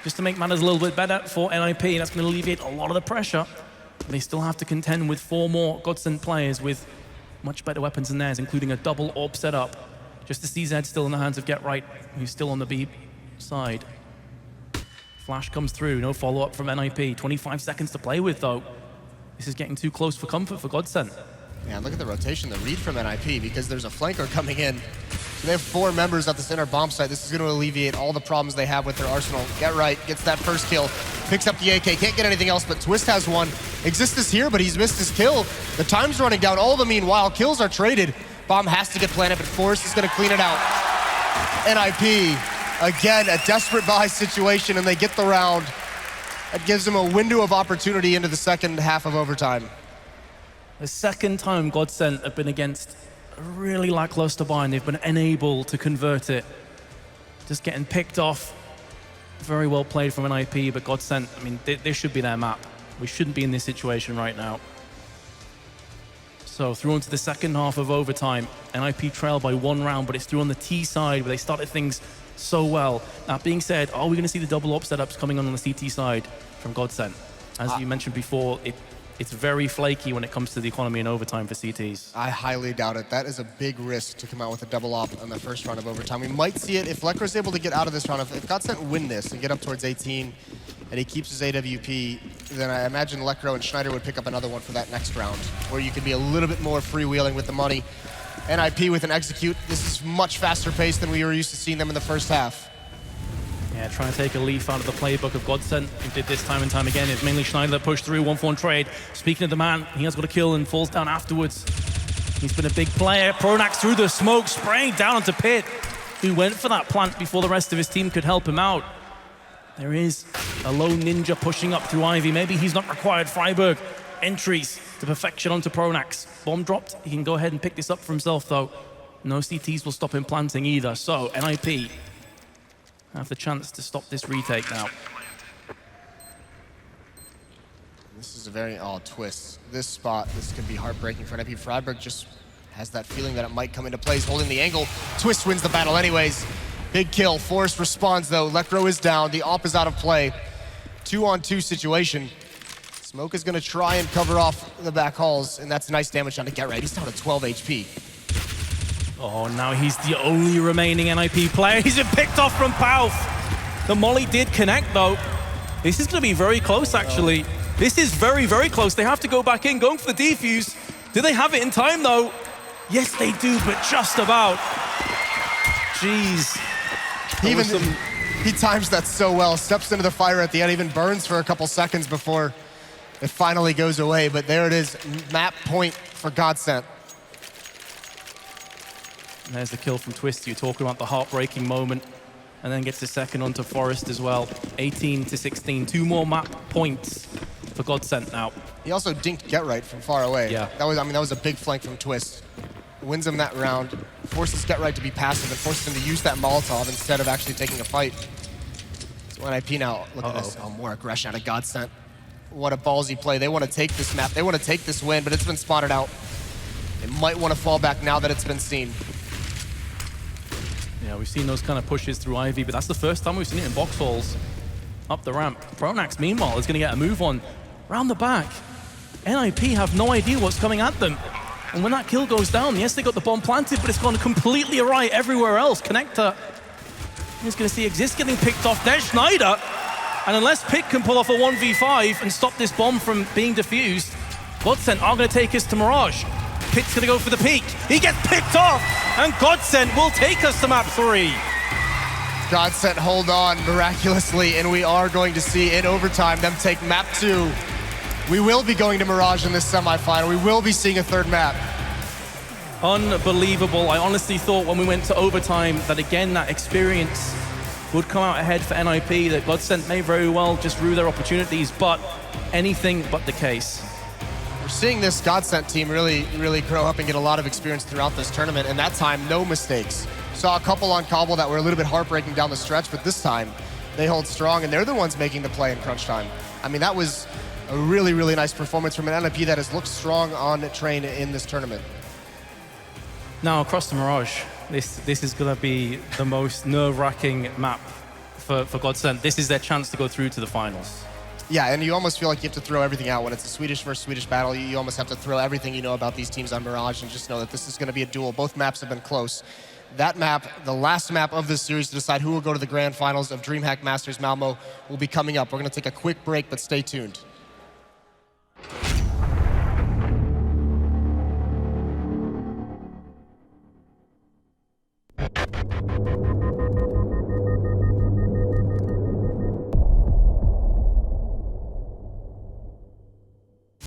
just to make matters a little bit better for NIP. That's going to alleviate a lot of the pressure. But they still have to contend with 4 more GODSENT players with much better weapons than theirs, including a double AWP setup. Just the CZ still in the hands of Get Right, who's still on the B side. Flash comes through, no follow-up from NIP. 25 seconds to play with, though. This is getting too close for comfort for GODSENT. Yeah, look at the rotation, the read from NIP, because there's a flanker coming in. So they have 4 members at the center bomb site. This is going to alleviate all the problems they have with their arsenal. Get Right gets that first kill, picks up the AK, can't get anything else, but Twist has one. Exist is here, but he's missed his kill. The time's running down. All the meanwhile, kills are traded. Bomb has to get planted, but Forrest is going to clean it out. NIP, again, a desperate buy situation, and they get the round. That gives them a window of opportunity into the second half of overtime. The second time GODSENT have been against a really lackluster buy, and they've been unable to convert it. Just getting picked off. Very well played from NIP, but GODSENT, I mean, this should be their map. We shouldn't be in this situation right now. So through into the second half of overtime, NIP trail by 1 round, but it's through on the T side where they started things so well. That being said, are we going to see the double AWP setups coming on the CT side from GODSENT? As you mentioned before, it's very flaky when it comes to the economy in overtime for CTs. I highly doubt it. That is a big risk to come out with a double AWP on the first round of overtime. We might see it if Lekro's able to get out of this round. If GODSENT win this and get up towards 18, and he keeps his AWP, then I imagine Lekro and Schneider would pick up another one for that next round, where you could be a little bit more freewheeling with the money. NIP with an execute. This is much faster paced than we were used to seeing them in the first half. Yeah, trying to take a leaf out of the playbook of GODSENT, who did this time and time again. It's mainly Schneider that pushed through 1-for-1 trade. Speaking of the man, he has got a kill and falls down afterwards. He's been a big player. Pronax through the smoke, spraying down onto Pit, who went for that plant before the rest of his team could help him out. There is a lone ninja pushing up through Ivy. Maybe he's not required. Freiburg entries to perfection onto Pronax. Bomb dropped. He can go ahead and pick this up for himself, though. No CTs will stop him planting either. So NIP have the chance to stop this retake now. This is a very twist. This spot, this could be heartbreaking for NIP. Freiburg just has that feeling that it might come into play. He's holding the angle. Twist wins the battle anyways. Big kill. Forrest responds though. Lekro is down. The AWP is out of play. 2-on-2 situation. Smoke is going to try and cover off the back halls, and that's nice damage on to Get Right. He's down to 12 HP. Oh, now he's the only remaining NIP player. He's been picked off from Pauf. The molly did connect, though. This is going to be very close, actually. This is very, very close. They have to go back in, going for the defuse. Do they have it in time, though? Yes, they do, but just about. Jeez. He times that so well, steps into the fire at the end, even burns for a couple seconds before it finally goes away, but there it is, map point for GODSENT. And there's the kill from Twist. You're talking about the heartbreaking moment, and then gets the second onto Forest as well. 18-16, 2 more map points for GODSENT now. He also dinked Get Right from far away. Yeah. That was a big flank from Twist. Wins him that round, forces Get Right to be passive, and forces him to use that Molotov instead of actually taking a fight. So NIP now, look at this, more aggression out of GODSENT. What a ballsy play. They want to take this map, they want to take this win, but it's been spotted out. They might want to fall back now that it's been seen. Yeah, we've seen those kind of pushes through Ivy, but that's the first time we've seen it in box halls. Up the ramp. Pronax, meanwhile, is going to get a move on. Round the back. NIP have no idea what's coming at them. And when that kill goes down, yes, they got the bomb planted, but it's gone completely awry everywhere else. Connector is going to see Exist getting picked off. There's Schneider. And unless Pick can pull off a 1v5 and stop this bomb from being defused, GODSENT are going to take us to Mirage. Pick's going to go for the peak. He gets picked off, and GODSENT will take us to map 3. GODSENT hold on miraculously, and we are going to see in overtime them take map 2. We will be going to Mirage in this semifinal. We will be seeing a third map. Unbelievable. I honestly thought when we went to overtime that, again, that experience would come out ahead for NIP, that GODSENT may very well just rue their opportunities, but anything but the case. We're seeing this GODSENT team really grow up and get a lot of experience throughout this tournament, and that time, no mistakes. Saw a couple on Cobble that were a little bit heartbreaking down the stretch, but this time, they hold strong, and they're the ones making the play in crunch time. I mean, that was a really nice performance from an NIP that has looked strong on train in this tournament. Now, across the Mirage, this is going to be the most nerve-wracking map for GODSENT. This is their chance to go through to the finals. Yeah, and you almost feel like you have to throw everything out. When it's a Swedish versus Swedish battle, you almost have to throw everything you know about these teams on Mirage and just know that this is going to be a duel. Both maps have been close. That map, the last map of this series to decide who will go to the grand finals of DreamHack Masters Malmö, will be coming up. We're going to take a quick break, but stay tuned.